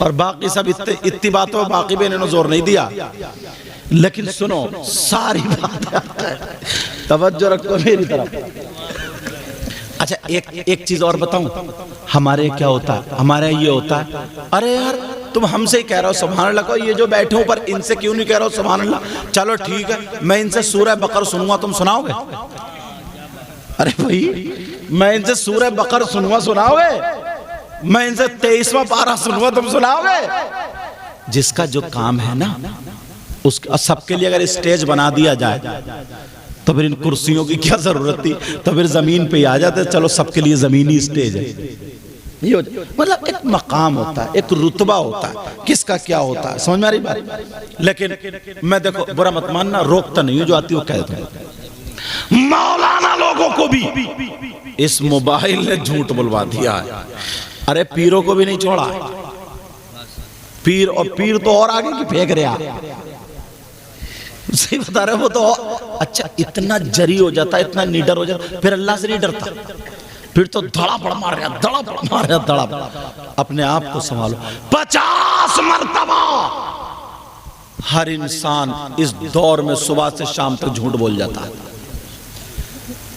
Speaker 1: और बाकी सब इतनी बातों में बाकी भी इन्होंने जोर नहीं दिया। लेकिन सुनो, सारी बात तवज्जो रखो मेरी तरफ। अच्छा, एक चीज और बताऊं, हमारे क्या होता है? हमारे ये होता है, अरे यार तुम हमसे ही कह रहे हो सुभान अल्लाह को, ये जो बैठे हो पर इनसे क्यों नहीं कह रहे हो सुभान अल्लाह? चलो ठीक है, मैं इनसे सूरह बकर सुनूंगा, तुम सुनाओगे? अरे भाई, मैं इनसे सूरह बकर सुनूंगा, सुनाओगे? मैं इनसे 23वां पारा सुनूंगा, तुम सुनाओगे? जिसका जो काम है ना, उस सबके लिए अगर स्टेज बना दिया जाए तो फिर इन कुर्सियों की क्या जरूरत थी, तो फिर जमीन पे ही आ जाते, चलो सबके लिए जमीनी स्टेज है। ये मतलब एक मकाम होता है, एक रुतबा होता है, किसका क्या होता है, समझ में आ रही बात। लेकिन मैं देखो बुरा मत मानना, रोकता नहीं हूं, जो आती वो कह दो। मौलाना लोगों को भी इस मोबाइल ने झूठ बुलवा दिया है। अरे पीरों को भी नहीं छोड़ा, पीर और पीर तो और आगे की फेंक रहे, सही बता रहे हो। वो तो अच्छा इतना जरी हो जाता, इतना निडर हो जाता, फिर अल्लाह से नहीं डरता, फिर तो धड़ापड़ मार रहा, धड़ापड़ मार रहा, धड़ापड़। अपने आप को संभालो। 50 मरतबा हर इंसान इस दौर में सुबह से शाम तक झूठ बोल जाता है।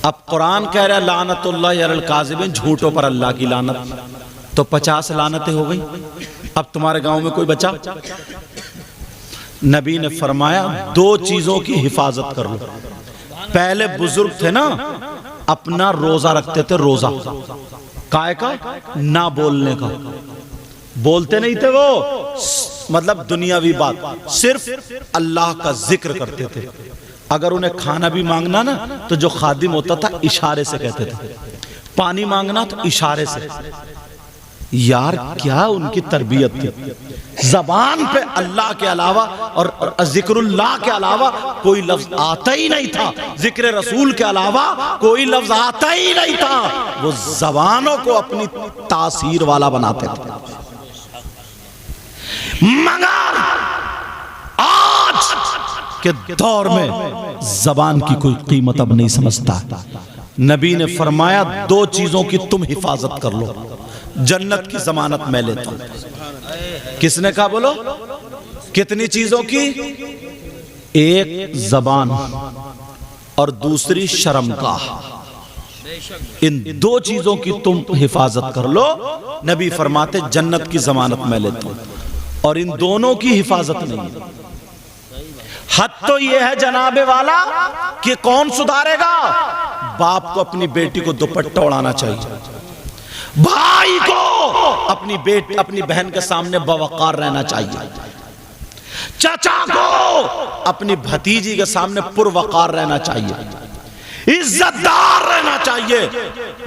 Speaker 1: अब कुरान कह रहा है लानतुल्लाहि अलल काज़िबीन, झूठों पर अल्लाह की लानत। तो 50 लानतें हो गई। अब तुम्हारे गांव में कोई बचा? नबी ने फरमाया 2 चीजों की हिफाजत कर लो। पहले बुजुर्ग थे ना, अपना रोजा रखते थे, रोजा काय का, ना बोलने का, बोलते नहीं थे वो, मतलब दुनियावी बात, सिर्फ अल्लाह का जिक्र करते थे। अगर उन्हें खाना भी मांगना ना, तो जो खादिम होता था इशारे से कहते थे, पानी मांगना तो इशारे से। यार क्या उनकी तरबियत थी। जबान पे अल्लाह के अलावा और जिक्रुल्लाह के अलावा कोई लफ्ज आता ही नहीं था, जिक्र रसूल के अलावा कोई लफ्ज आता ही नहीं था। वो जबानों को अपनी तासीर वाला बनाते थे। मगर आज के दौर में जबान की कोई कीमत अब नहीं समझता। नबी ने फरमाया 2 चीजों की तुम हिफाजत कर लो, जन्नत की जमानत मैं लेता हूं। किसने कहा बोलो? कितनी चीजों की? एक जबान और दूसरी शर्मगाह। इन 2 चीजों की तुम हिफाजत कर लो। नबी फरमाते जन्नत की जमानत मैं लेता हूं। और इन दोनों की हिफाजत नहीं। हद तो यह है जनाबे वाला कि कौन सुधारेगा? बाप को अपनी बेटी को दुपट्टा उड़ाना चाहिए, भाई को अपनी बहन के सामने बवकार रहना चाहिए, चाचा को अपनी भतीजी के सामने पुरवकार रहना चाहिए, इज्जतदार रहना चाहिए।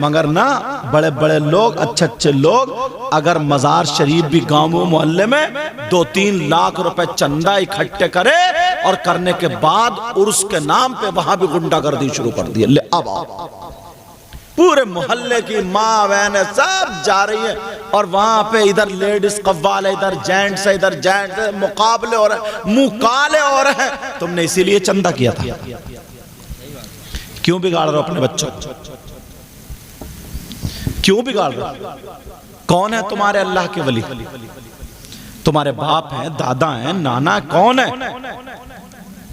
Speaker 1: मगर ना बड़े बड़े लोग, अच्छे अच्छे लोग अगर मजार शरीफ भी गांव में मोहल्ले में 2-3 लाख रुपए चंदा इकट्ठे करे और करने के बाद उर्स के नाम पे वहां भी गुंडागर्दी शुरू कर दी। ले अब पूरे मोहल्ले की माँ बहनें सब जा रही है और वहां पे इधर लेडीज कव्वाल है, इधर जेंट्स है, इधर जेंट्स है, मुकाबले हो रहे, मुंह काले हो रहे हैं। तुमने इसीलिए चंदा किया था। क्यों बिगाड़ रहे हो अपने बच्चों? क्यों बिगाड़ रहे हो? कौन है तुम्हारे अल्लाह के वली? तुम्हारे बाप हैं, दादा हैं, नाना? कौन है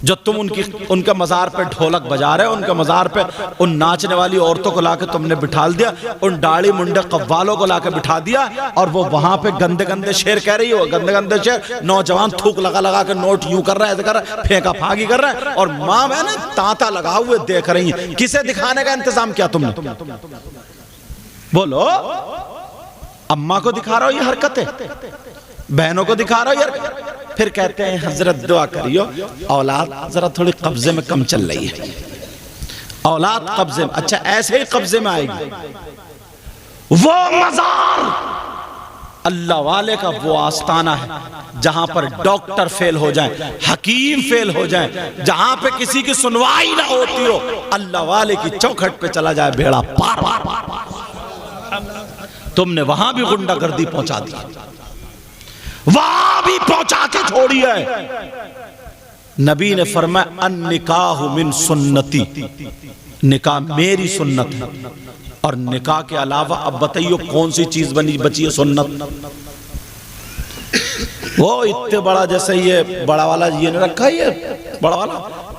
Speaker 1: जो तुम उनके मजार पे ढोलक बजा रहे हो? उनके मजार पे उन नाचने वाली औरतों को लाके तुमने बिठा दिया, उन दाढ़ी मुंडे कव्वालों को लाके बिठा दिया और वो वहां पे गंदे गंदे शेर कह रही हो, गंदे गंदे शेर। नौजवान थूक लगा लगा के नोट यूं कर रहा है, ऐसे कर रहा है, फेंका फागी कर रहा है और माँ बहन तांता लगा हुए देख रही है। किसे दिखाने का इंतजाम किया तुमने? बोलो। अम्मा को दिखा रहा हो ये हरकतें, बहनों को दिखा रहा हो यार। फिर कहते हैं हजरत दुआ करियो, औलाद जरा थोड़ी कब्जे में कम चल रही है, औलाद कब्जे में। अच्छा ऐसे ही कब्जे में आएगी। वो मजार अल्लाह वाले का वो आस्ताना है जहां पर डॉक्टर फेल हो जाए, हकीम फेल हो जाए, जहां पे किसी की सुनवाई ना होती हो, अल्लाह वाले की चौखट पे चला जाए बेड़ा पार। तुमने वहां भी गुंडागर्दी पहुंचा दी, वहां भी पहुंचा के छोड़ी है। नबी ने फरमाया अन निकाह मिन सुन्नती, निकाह मेरी सुन्नत है। और निकाह के अलावा अब बताइए कौन सी चीज बची है सुन्नत? वो इतने बड़ा जैसे ये बड़ा वाला ये ने रखा है, ये बड़ा वाला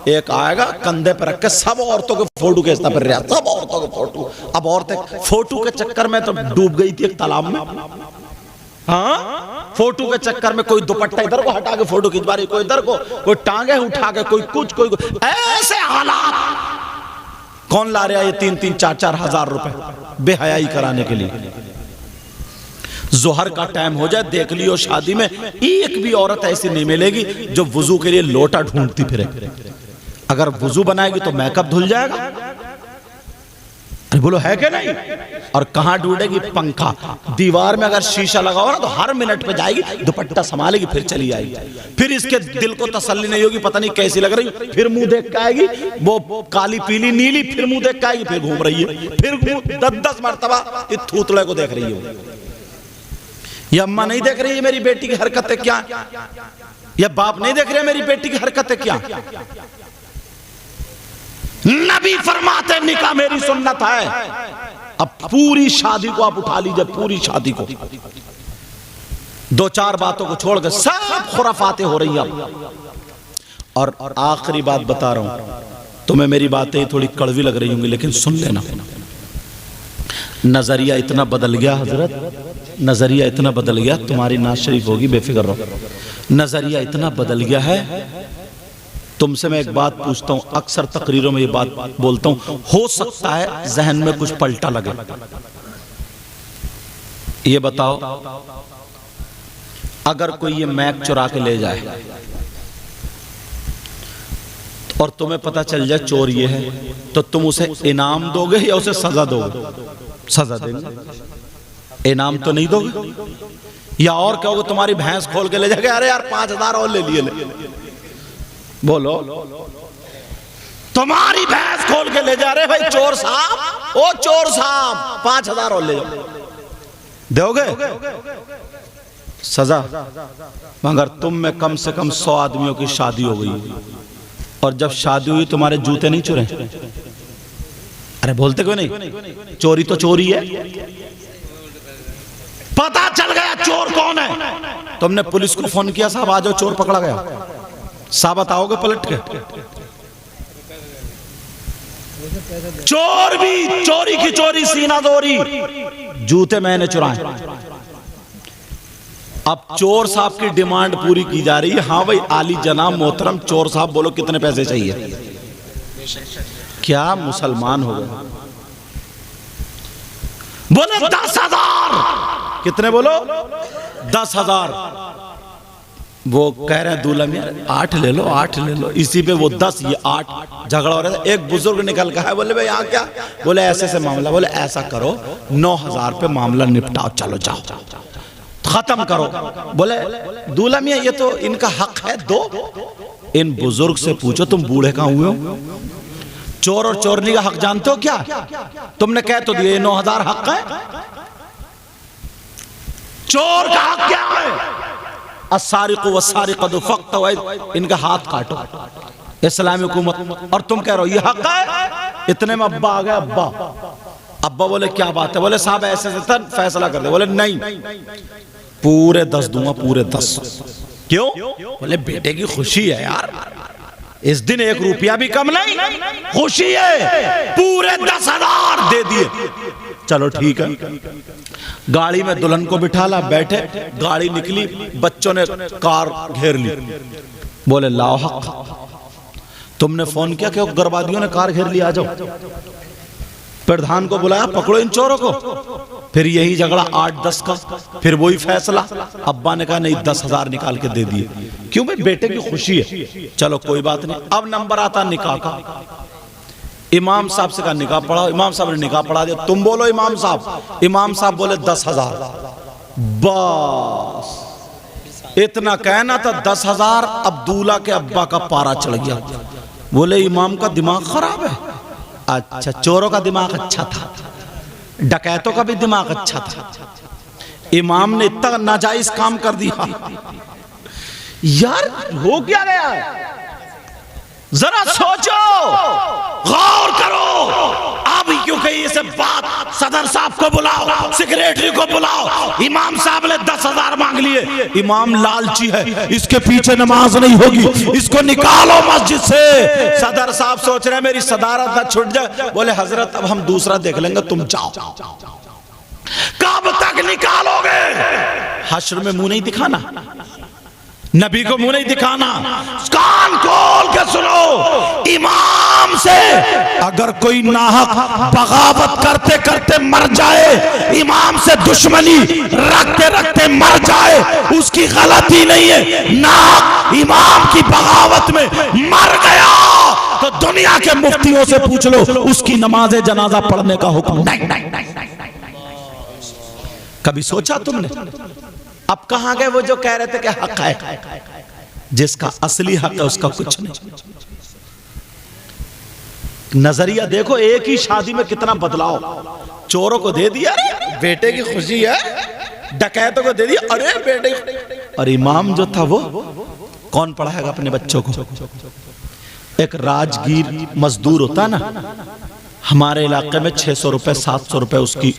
Speaker 1: एक आएगा कंधे पर रख के सब औरतों के फोटो खींचता फिर रहा, सब औरतों के फोटो। अब औरतें फोटो के चक्कर में तो डूब गई थी एक तालाब में। हाँ, फोटो के चक्कर में कोई दुपट्टा इधर को हटा के फोटो खिंचवा रही, कोई इधर को, कोई टांगे उठा के, कोई कुछ, कोई ऐसे हालात। कौन ला रहा है ये 3-3, 4-4 हजार रुपए बेहयाई कराने के लिए? जोहर का टाइम हो जाए, देख लियो शादी में एक भी औरत ऐसी नहीं मिलेगी जो वुजू के लिए लोटा ढूंढती फिरे। अगर वुजू बनाएगी तो मेकअप धुल जाएगा। अरे बोलो है क्या नहीं? और कहां ढूंढेगी? पंखा। दीवार में अगर शीशा लगा हो ना तो हर मिनट पे जाएगी, दुपट्टा संभालेगी, फिर चली आएगी। फिर इसके दिल को तसल्ली नहीं होगी, पता नहीं कैसी लग रही, फिर मुंह देख के आएगी, वो काली पीली नीली, फिर मुंह देख के आएगी, फिर घूम रही है, फिर 10-10 मरतबा इस थूथड़े को देख रही है। ये अम्मा नहीं देख रही है मेरी बेटी की हरकतें क्या, या बाप नहीं देख रहे मेरी बेटी की हरकतें क्या। नबी फरमाते निकाह मेरी सुन्नत है। अब पूरी शादी को आप उठा लीजिए, पूरी शादी को 2-4 बातों को छोड़कर सब खुराफातें हो रही हैं। और आखिरी बात बता रहा हूं, तुम्हें मेरी बातें थोड़ी कड़वी लग रही होंगी, लेकिन सुन लेना। नजरिया इतना बदल गया हजरत, नजरिया इतना बदल गया, तुम्हारी नाज शरीफ होगी, बेफिक्र रहो। नजरिया इतना बदल गया है। तुमसे मैं एक बात पूछता हूं, अक्सर तकरीरों में ये बात बोलता हूं, हो सकता है जहन में कुछ पलटा लगे। ये बताओ, अगर कोई ये मैक चुरा के ले जाए और तुम्हें पता चल जाए चोर ये है, तो तुम उसे इनाम दोगे या उसे सजा दोगे? सजा देंगे, इनाम तो नहीं दोगे। या और कहोगे तुम्हारी भैंस खोल के ले जाएंगे, अरे यार 5000 और ले लिए। बोलो, तुम्हारी भैंस खोल के ले जा रहे भाई चोर साहब, ओ चोर साहब 5000 और ले जाओ, दोगे सजा? मगर तुम में कम से कम 100 आदमियों की शादी हो गई, और जब शादी हुई तुम्हारे जूते नहीं चुरे? अरे बोलते क्यों नहीं? चोरी तो चोरी है। पता चल गया चोर कौन है, तुमने पुलिस को फोन किया, साहब आ जाओ चोर पकड़ा गया, साबित आओगे पलट के? चोर भी चोरी की चोरी सीना दोरी, जूते मैंने चुराए। अब चोर साहब की डिमांड पूरी की जा रही है। हाँ भाई, आली जनाब मोहतरम चोर साहब, बोलो कितने पैसे चाहिए? क्या मुसलमान हो गए? बोले 10,000। कितने बोलो? 10,000। वो कह रहे हैं दूल्हा मियां 8 ले लो, 8 ले लो। इसी पे वो 10 ये 8 झगड़ा हो रहा था। एक बुजुर्ग निकल का है, बोले भाई यहाँ क्या? बोले ऐसे से मामला। बोले ऐसा करो 9,000 पे मामला निपटाओ, चलो जाओ खत्म करो। बोले दूल्हा मियां ये तो इनका हक है, दो। इन बुजुर्ग से पूछो, तुम बूढ़े कहाँ हुए हो? चोर और चोरनी का हक जानते हो क्या? तुमने कह तो दिए 9,000 हक है। चोर का हक क्या है? अस्सारिक़ु वस्सारिक़तु फ़क़्तउ, इनका हाथ काटो, इस्लामी हुकूमत। और तुम कह रहे हो ये हक है? इतने में अब्बा आ गए। अब्बा बोले क्या बात है? बोले साहब ऐसे से फैसला कर दे। बोले नहीं, पूरे 10 दूंगा, पूरे 10। क्यों? बोले बेटे की खुशी है यार, इस दिन 1 रुपया भी कम नहीं, खुशी है, पूरे 10,000 दे दिए। चलो ठीक है। गाड़ी में दुल्हन को बिठाला, बैठे, गाड़ी निकली, बच्चों ने कार घेर ली। बोले लाओ हक। तुमने फोन किया कि उग्रवादियों ने कार घेर ली, आ जाओ। प्रधान को बुलाया, पकड़ो इन चोरों को। फिर यही झगड़ा 8-10 का, फिर वही फैसला। अब्बा ने कहा नहीं, 10,000 निकाल के दे दिए। क्यों भाई? बेटे की खुशी है। चलो कोई बात नहीं। अब नंबर आता निकाह का। इमाम साहब से कहा निकाह पढ़ाओ। इमाम साहब ने निकाह पढ़ा दिया। तुम बोलो इमाम साहब। इमाम साहब बोले 10,000। बस इतना कहना था, 10,000। अब दूल्हा के अब्बा का पारा चढ़ गया। बोले इमाम का दिमाग खराब है। अच्छा, चोरों का दिमाग अच्छा था, डकैतों का भी दिमाग अच्छा था। इमाम ने इतना नाजायज काम कर दिया यार। हो क्या गया? जरा सोचो, गौर करो। अब क्योंकि ये सब बात, सदर साहब को बुलाओ, सेक्रेटरी को बुलाओ। इमाम साहब ने 10,000 मांग लिए। इमाम लालची है, इसके पीछे नमाज नहीं होगी, इसको निकालो मस्जिद से। सदर साहब सोच रहे हैं मेरी सदारत न छूट जाए। बोले हजरत अब हम दूसरा देख लेंगे, तुम जाओ। कब तक निकालोगे? हश्र में मुंह नहीं दिखाना, नबी को मुंह नहीं दिखाना। कान खोल के सुनो, इमाम से अगर कोई नाहक बगावत करते करते मर जाए, इमाम से दुश्मनी रखते रखते मर जाए, उसकी गलती नहीं है। नाहक इमाम की बगावत में मर गया, तो दुनिया के मुफ्तियों से पूछ लो, उसकी नमाज जनाजा पढ़ने का हुक्म नहीं। कभी सोचा तुमने? अब कहां गए वो जो कह रहे थे कि हक है? जिसका असली हक है उसका कुछ नहीं। नजरिया देखो, एक ही शादी में कितना बदलाव। चोरों को दे दिया अरे बेटे की खुशी है, डकैतों को दे दिया अरे बेटे। और इमाम जो था वो कौन पढ़ाएगा अपने बच्चों को? एक राजगीर मजदूर होता ना, हमारे इलाके में 600 रुपए 700 रुपए उसकी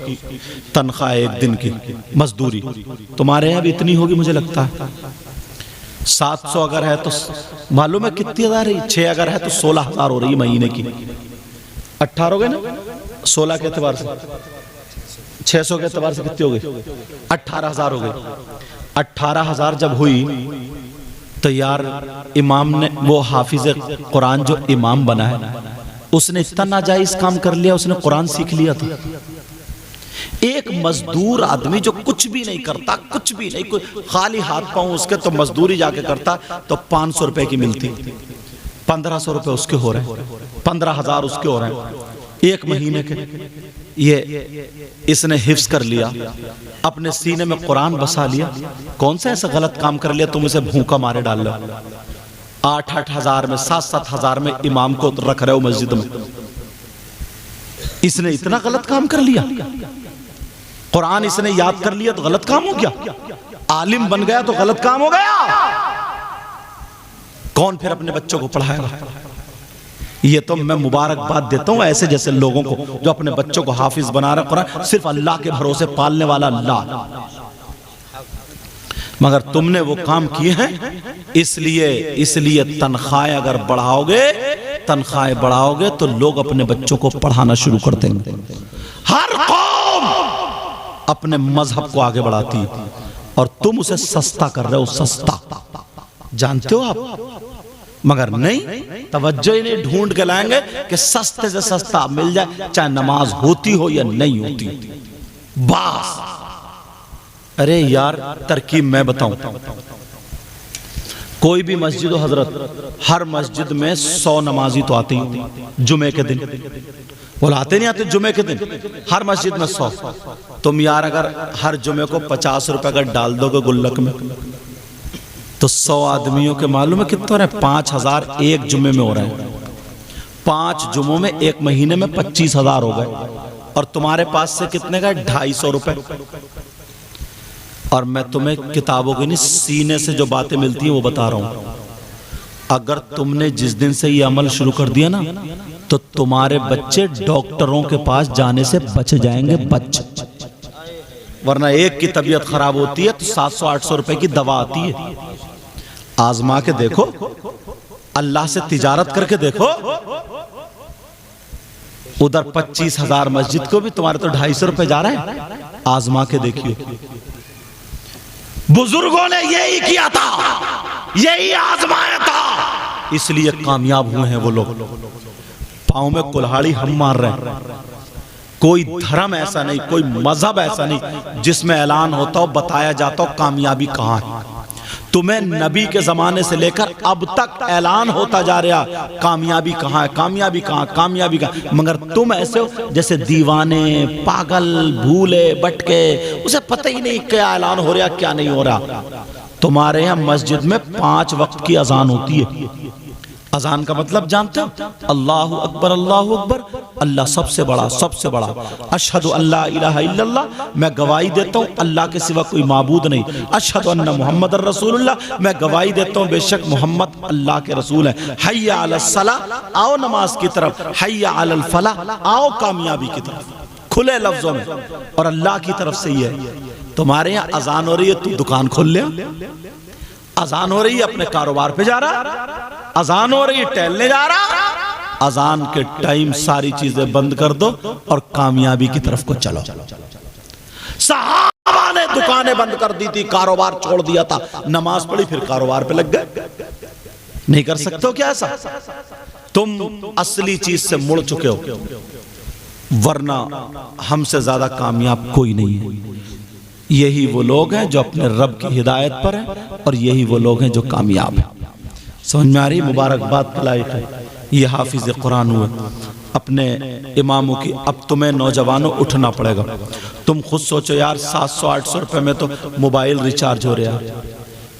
Speaker 1: तनख्वाह एक दिन की मजदूरी। तुम्हारे यहाँ भी इतनी होगी मुझे लगता है। 700 अगर है तो मालूम है कितनी हजार है? 6 अगर है तो 16,000 हो रही है महीने की। 18 हो गए ना, 16 के एतबार से 600 के एतबार से कितनी हो गई? 18,000 हो गई। 18,000 जब हुई तो यार इमाम ने, वो हाफिज कुरान जो इमाम बना है, उसने इतना नाजायज काम कर लिया, उसने कुरान सीख लिया था। एक मजदूर आदमी जो कुछ भी नहीं करता, कुछ भी नहीं, खाली हाथ पांव उसके, तो मजदूरी जाके करता तो 500 रुपए की मिलती, 1500 रुपए उसके हो रहे हैं, 15,000 उसके हो रहे हैं एक महीने के। ये इसने हिफ्स कर लिया, अपने सीने में कुरान बसा लिया। कौन सा ऐसा गलत काम कर लिया तुम इसे भूखा मारे डाल लो? 8-8 हजार में, 7-7 हजार में इमाम को रख रहे हो मस्जिद में। इसने इतना गलत काम कर लिया। कुरान इसने याद कर लिया तो गलत काम हो गया। आलिम बन गया तो गलत काम हो गया। कौन फिर अपने बच्चों को पढ़ाएगा? ये तो मैं मुबारकबाद देता हूं ऐसे जैसे लोगों को जो अपने बच्चों को हाफिज बना रहे। कुरान सिर्फ अल्लाह के भरोसे पालने वाला अल्लाह। मगर तुमने वो काम किए हैं, इसलिए तनख्वाहें अगर तनख्वाहें बढ़ाओगे तो लोग अपने बच्चों को पढ़ाना शुरू कर देंगे। हर कौम अपने मजहब को आगे बढ़ाती है और तुम उसे सस्ता कर रहे हो। सस्ता जानते हो आप? मगर नहीं, तवज्जो ही नहीं, ढूंढ के लाएंगे कि सस्ते से सस्ता मिल जाए, चाहे नमाज होती हो या नहीं होती। बस अरे यार तरकीब मैं बताऊं, कोई भी मस्जिद हो हजरत, हर मस्जिद में 100 नमाजी तो आते ही जुमे के दिन। बोला आते नहीं आते जुमे के दिन? हर मस्जिद में 100। तुम यार अगर हर जुमे को 50 रुपए का डाल दोगे गुल्लक में तो 100 आदमियों के मालूम है कितना है? 5,000 एक जुमे में हो रहे हैं। 5 जुमों में एक महीने में 25,000 हो गए। और तुम्हारे पास से कितने का? 250 रुपए। और मैं तुम्हें किताबों के नहीं, सीने से जो बातें मिलती हैं वो बता रहा हूं। अगर तुमने जिस दिन से ये अमल शुरू कर दिया ना, तो तुम्हारे बच्चे डॉक्टरों के पास जाने से बच जाएंगे। वरना एक की तबीयत खराब होती है तो 700-800 रुपए की दवा आती है। आजमा के देखो, अल्लाह से तिजारत करके देखो। उधर 25,000 मस्जिद को भी तुम्हारे तो 250 रुपए जा रहे हैं। आजमा के देखिए। बुजुर्गों ने यही किया था, यही आजमाया था, इसलिए कामयाब हुए हैं वो लोग। पांव में कुल्हाड़ी हम मार रहे हैं। कोई धर्म ऐसा नहीं, कोई मजहब ऐसा नहीं जिसमें ऐलान होता हो, बताया जाता हो कामयाबी कहां है। तुम्हें नबी के जमाने से लेकर अब तक ऐलान होता जा रहा कामयाबी कहां है, कामयाबी कहां, कामयाबी कहां। मगर तुम ऐसे हो जैसे दीवाने, पागल, भूले भटके, उसे पता ही नहीं क्या ऐलान हो रहा क्या नहीं हो रहा। तुम्हारे यहाँ मस्जिद में 5 वक्त की अजान होती है। अजान का मतलब जानते हो? अल्लाहु अकबर, अल्लाहु अकबर, अल्लाह सबसे बड़ा, सबसे बड़ा। अशहदु अल्ला इलाहा इल्लल्लाह, मैं गवाही देता हूँ अल्लाह के सिवा कोई माबूद नहीं। अशहदु अन्ना मुहम्मद रसूलुल्लाह, मैं गवाही देता हूँ बेशक मोहम्मद अल्लाह के रसूल है। हय्या अलस सलाह, आओ नमाज की तरफ। हय्या अलल फलाह, आओ कामयाबी की तरफ। खुले लफ्जों में और अल्लाह की तरफ से ही है। तुम्हारे यहाँ अजान हो रही है, तू दुकान खोल ले। अजान हो रही है, अपने कारोबार पे जा रहा। अजान हो रही है, टहलने जा रहा। अजान के टाइम सारी चीजें बंद कर दो और कामयाबी की तरफ को चलो। सहाबा ने दुकानें बंद कर दी थी, कारोबार छोड़ दिया था, नमाज पढ़ी, फिर कारोबार पे लग गए। नहीं कर सकते हो क्या ऐसा? तुम असली चीज से मुड़ चुके हो, वरना हमसे ज्यादा कामयाब कोई नहीं है। यही वो लोग हैं जो अपने रब की हिदायत पर हैं और यही वो लोग हैं जो कामयाब हैं। समझ में आ रही? मुबारकबाद के लायक है। ये हाफिज कुरान हुए, अपने इमामों की। अब तुम्हें नौजवानों उठना पड़ेगा। तुम खुद सोचो यार, 700-800 रुपये में तो मोबाइल रिचार्ज हो रहा है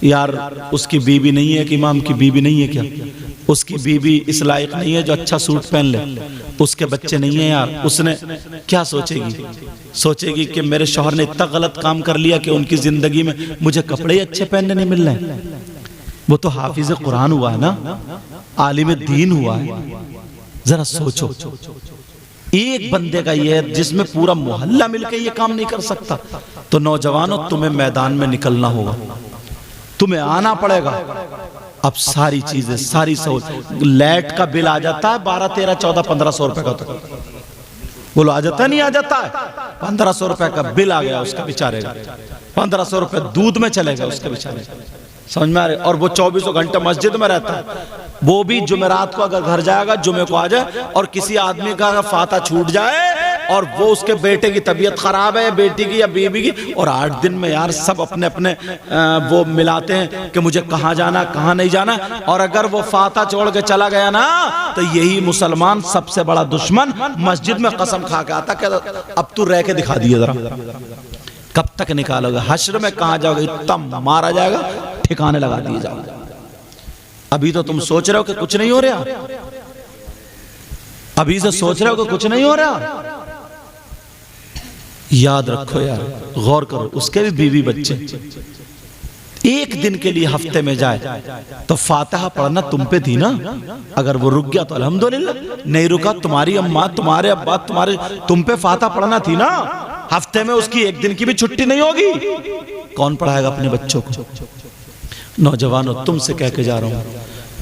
Speaker 1: यार। उसकी बीवी नहीं है कि इमाम की बीवी नहीं है क्या? उसकी बीवी इस लायक नहीं है जो अच्छा सूट पहन ले। उसके बच्चे नहीं है यार, उसने क्या सोचेगी? सोचेगी कि मेरे शौहर ने इतना गलत काम कर लिया कि उनकी जिंदगी में मुझे कपड़े अच्छे पहनने नहीं मिल रहे। वो तो हाफिज कुरान हुआ है ना, आलिम दीन हुआ है। जरा सोचो, एक बंदे का ये है जिसमें पूरा मोहल्ला मिलकर ये काम नहीं कर सकता। तो नौजवानों, तुम्हें मैदान में निकलना होगा, तुम्हें आना पड़ेगा। अब सारी चीजें, सारी सहूलत, लाइट का बिल आ जाता है 12, 13, 14, 1500 रुपए का। तो बोलो आ जाता नहीं? आ जाता है। 1500 रुपए का बिल आ गया उसका बेचारे का, 1500 रुपए दूध में चलेगा उसके बेचारे, समझ में आ रहे? और वो 24 घंटे मस्जिद में रहता है। वो भी जुमेरात को अगर घर जाएगा, जुमे को आ जाए, और किसी आदमी का अगर फाता छूट जाए और वो उसके बेटे की तबीयत खराब है, बेटी की या बीवी की, और 8 दिन में यार सब अपने अपने वो मिलाते हैं कि मुझे कहाँ जाना, कहाँ नहीं जाना। और अगर वो फाता छोड़ के चला गया ना, तो यही मुसलमान सबसे बड़ा दुश्मन मस्जिद में कसम खा के आता कि अब तू रह के दिखा दिया जरा, कब तक निकालोगे? हश्र में कहाँ जाओगे? इतना मारा जाएगा, ठिकाने लगा दिए जाओगे। अभी तो तुम सोच रहे हो कि कुछ नहीं हो रहा, अभी से सोच रहे हो कि कुछ नहीं हो रहा। याद रखो यार, गौर करो, उसके भी बीवी बच्चे। एक दिन के लिए हफ्ते में जाए तो फातिहा पढ़ना तुम पे थी ना। अगर वो रुक गया तो अल्हम्दुलिल्लाह, नहीं रुका, तुम्हारी अम्मा, तुम्हारे अब्बा, तुम पे फातिहा पढ़ना थी ना। हफ्ते में उसकी एक दिन की भी छुट्टी नहीं होगी। कौन पढ़ाएगा अपने बच्चों को? नौजवानों, तुमसे कह के जा रहा हूं,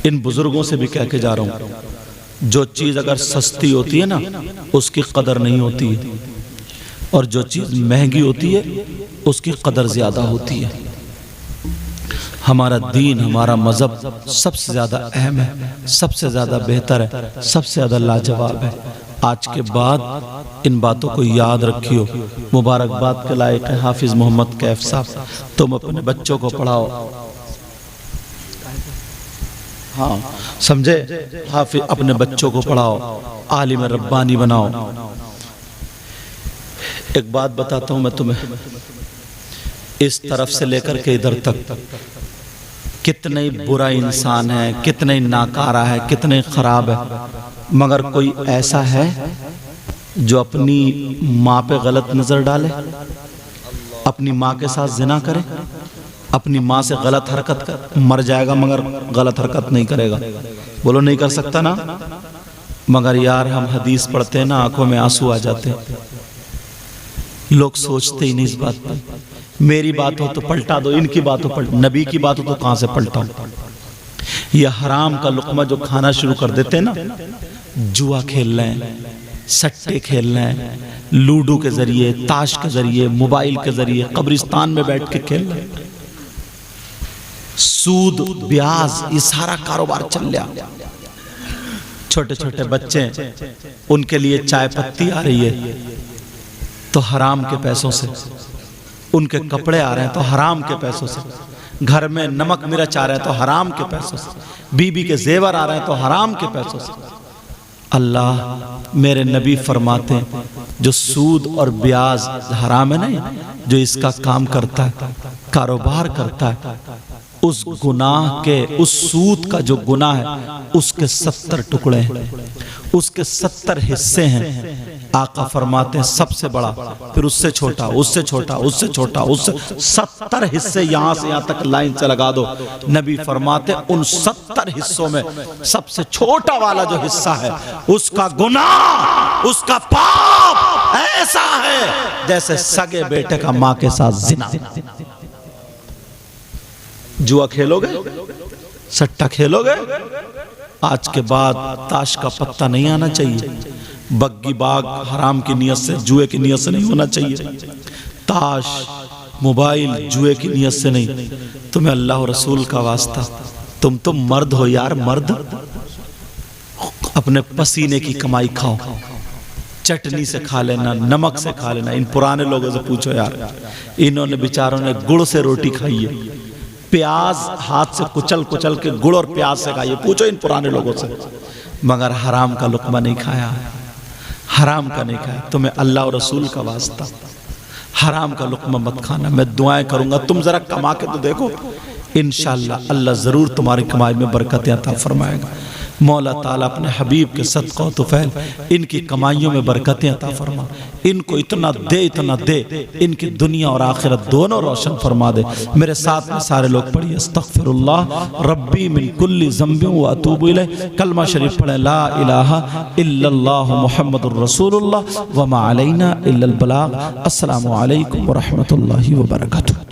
Speaker 1: इन बुजुर्गों से भी कह के जा रहा हूं, जो चीज अगर सस्ती होती है ना, उसकी कदर नहीं होती है, और जो चीज महंगी होती है उसकी कदर ज्यादा होती है। हमारा दीन, हमारा मजहब सबसे ज्यादा अहम है, सबसे ज्यादा बेहतर है, सबसे ज्यादा लाजवाब है। आज के बाद इन बातों को याद रखियो। मुबारकबाद के लायक है हाफिज मोहम्मद कैफ साहब, तुम अपने बच्चों को पढ़ाओ। हाँ समझे? हाफिज अपने बच्चों को पढ़ाओ, आलिम रब्बानी बनाओ। एक बात बताता हूं मैं तुम्हें, इस तरफ से लेकर के इधर तक कितने बुरा इंसान है, कितने नाकारा है, कितने खराब है, मगर कोई ऐसा है जो अपनी माँ पे गलत नजर डाले, अपनी माँ के साथ जिना करे, अपनी माँ से गलत हरकत कर, मर जाएगा मगर गलत हरकत नहीं करेगा। बोलो नहीं कर सकता ना? मगर यार हम हदीस पढ़ते हैं ना, आंखों में आंसू आ जाते हैं। लोग सोचते ही नहीं इस बात पर। मेरी बात हो तो पलटा दो, इनकी बात हो पलट, नबी की बात हो तो कहां से पलटाऊं? ये हराम का लुकमा जो खाना शुरू कर देते हैं ना, जुआ खेल रहे हैं, सट्टे खेल रहे हैं, लूडो के जरिए, ताश के जरिए, मोबाइल के जरिए, कब्रिस्तान में बैठ के खेल रहे हैं, सूद ब्याज, ये सारा कारोबार चल रहा। छोटे छोटे बच्चे, उनके लिए चाय पत्ती आ रही है तो हराम के पैसों से, उनके कपड़े आ रहे हैं तो हराम के पैसों से, घर में नमक मिर्च आ रहे हैं तो हराम के पैसों से, बीबी के जेवर आ रहे हैं तो हराम के पैसों से। अल्लाह मेरे नबी फरमाते हैं, जो सूद और ब्याज हराम है ना, जो इसका काम करता है, कारोबार करता है, उस गुनाह के, उस सूद का जो गुनाह है, उसके 70 टुकड़े हैं, उसके 70 हिस्से हैं। आका फरमाते हैं सबसे बड़ा, फिर उससे छोटा, उससे छोटा, उससे छोटा, उससे 70 हिस्से यहां से यहां तक लाइन से लगा दो। नबी फरमाते हैं उन 70 हिस्सों में सबसे छोटा वाला जो हिस्सा है, उसका गुनाह, उसका पाप ऐसा है जैसे सगे बेटे का मां के साथ जिना। जुआ खेलोगे, सट्टा खेलोगे, आज के बाद ताश का पत्ता नहीं आना चाहिए, बग्गी बाग हराम की नियत से, जुए की नियत से नहीं होना चाहिए, ताश मोबाइल जुए की नियत से नहीं। तुम्हें अल्लाह और रसूल का वास्ता, तुम तो मर्द हो यार, मर्द, अपने पसीने की कमाई खाओ, चटनी से खा लेना, नमक से खा लेना। इन पुराने लोगों से पूछो यार, इन्होंने बेचारों ने गुड़ से रोटी खाई है, प्याज हाथ से कुचल कुचल के गुड़ और प्याज से खाइए, पूछो इन पुराने लोगों से। मगर हराम का लुक़मा नहीं खाया, हराम का नहीं खाया। तुम्हें अल्लाह और रसूल का वास्ता हराम का लुक़मा मत खाना। मैं दुआएं करूँगा, तुम ज़रा कमा के तो देखो, इंशाअल्लाह अल्लाह ज़रूर तुम्हारी कमाई में बरकतें अता फरमाएगा। मौला ताला अपने हबीब के सदक़ा तुफ़ैल इनकी कमाइयों में बरकतें अता फरमा, इनको इतना दे इनकी दुनिया और आखिरत दोनों रोशन फरमा दे। मेरे साथ में सारे लोग पढ़िए अस्तग़फ़िरुल्लाह रब्बी मिन कुल्ली ज़ंबिन व अतूबु इलैह। कलमा शरीफ पढ़ें, ला इलाहा इल्लल्लाह मुहम्मदुर रसूलुल्लाह व मा अलैना इल्लल बलाग। अस्सलामु अलैकुम व रहमतुल्लाहि व बरकातुहू।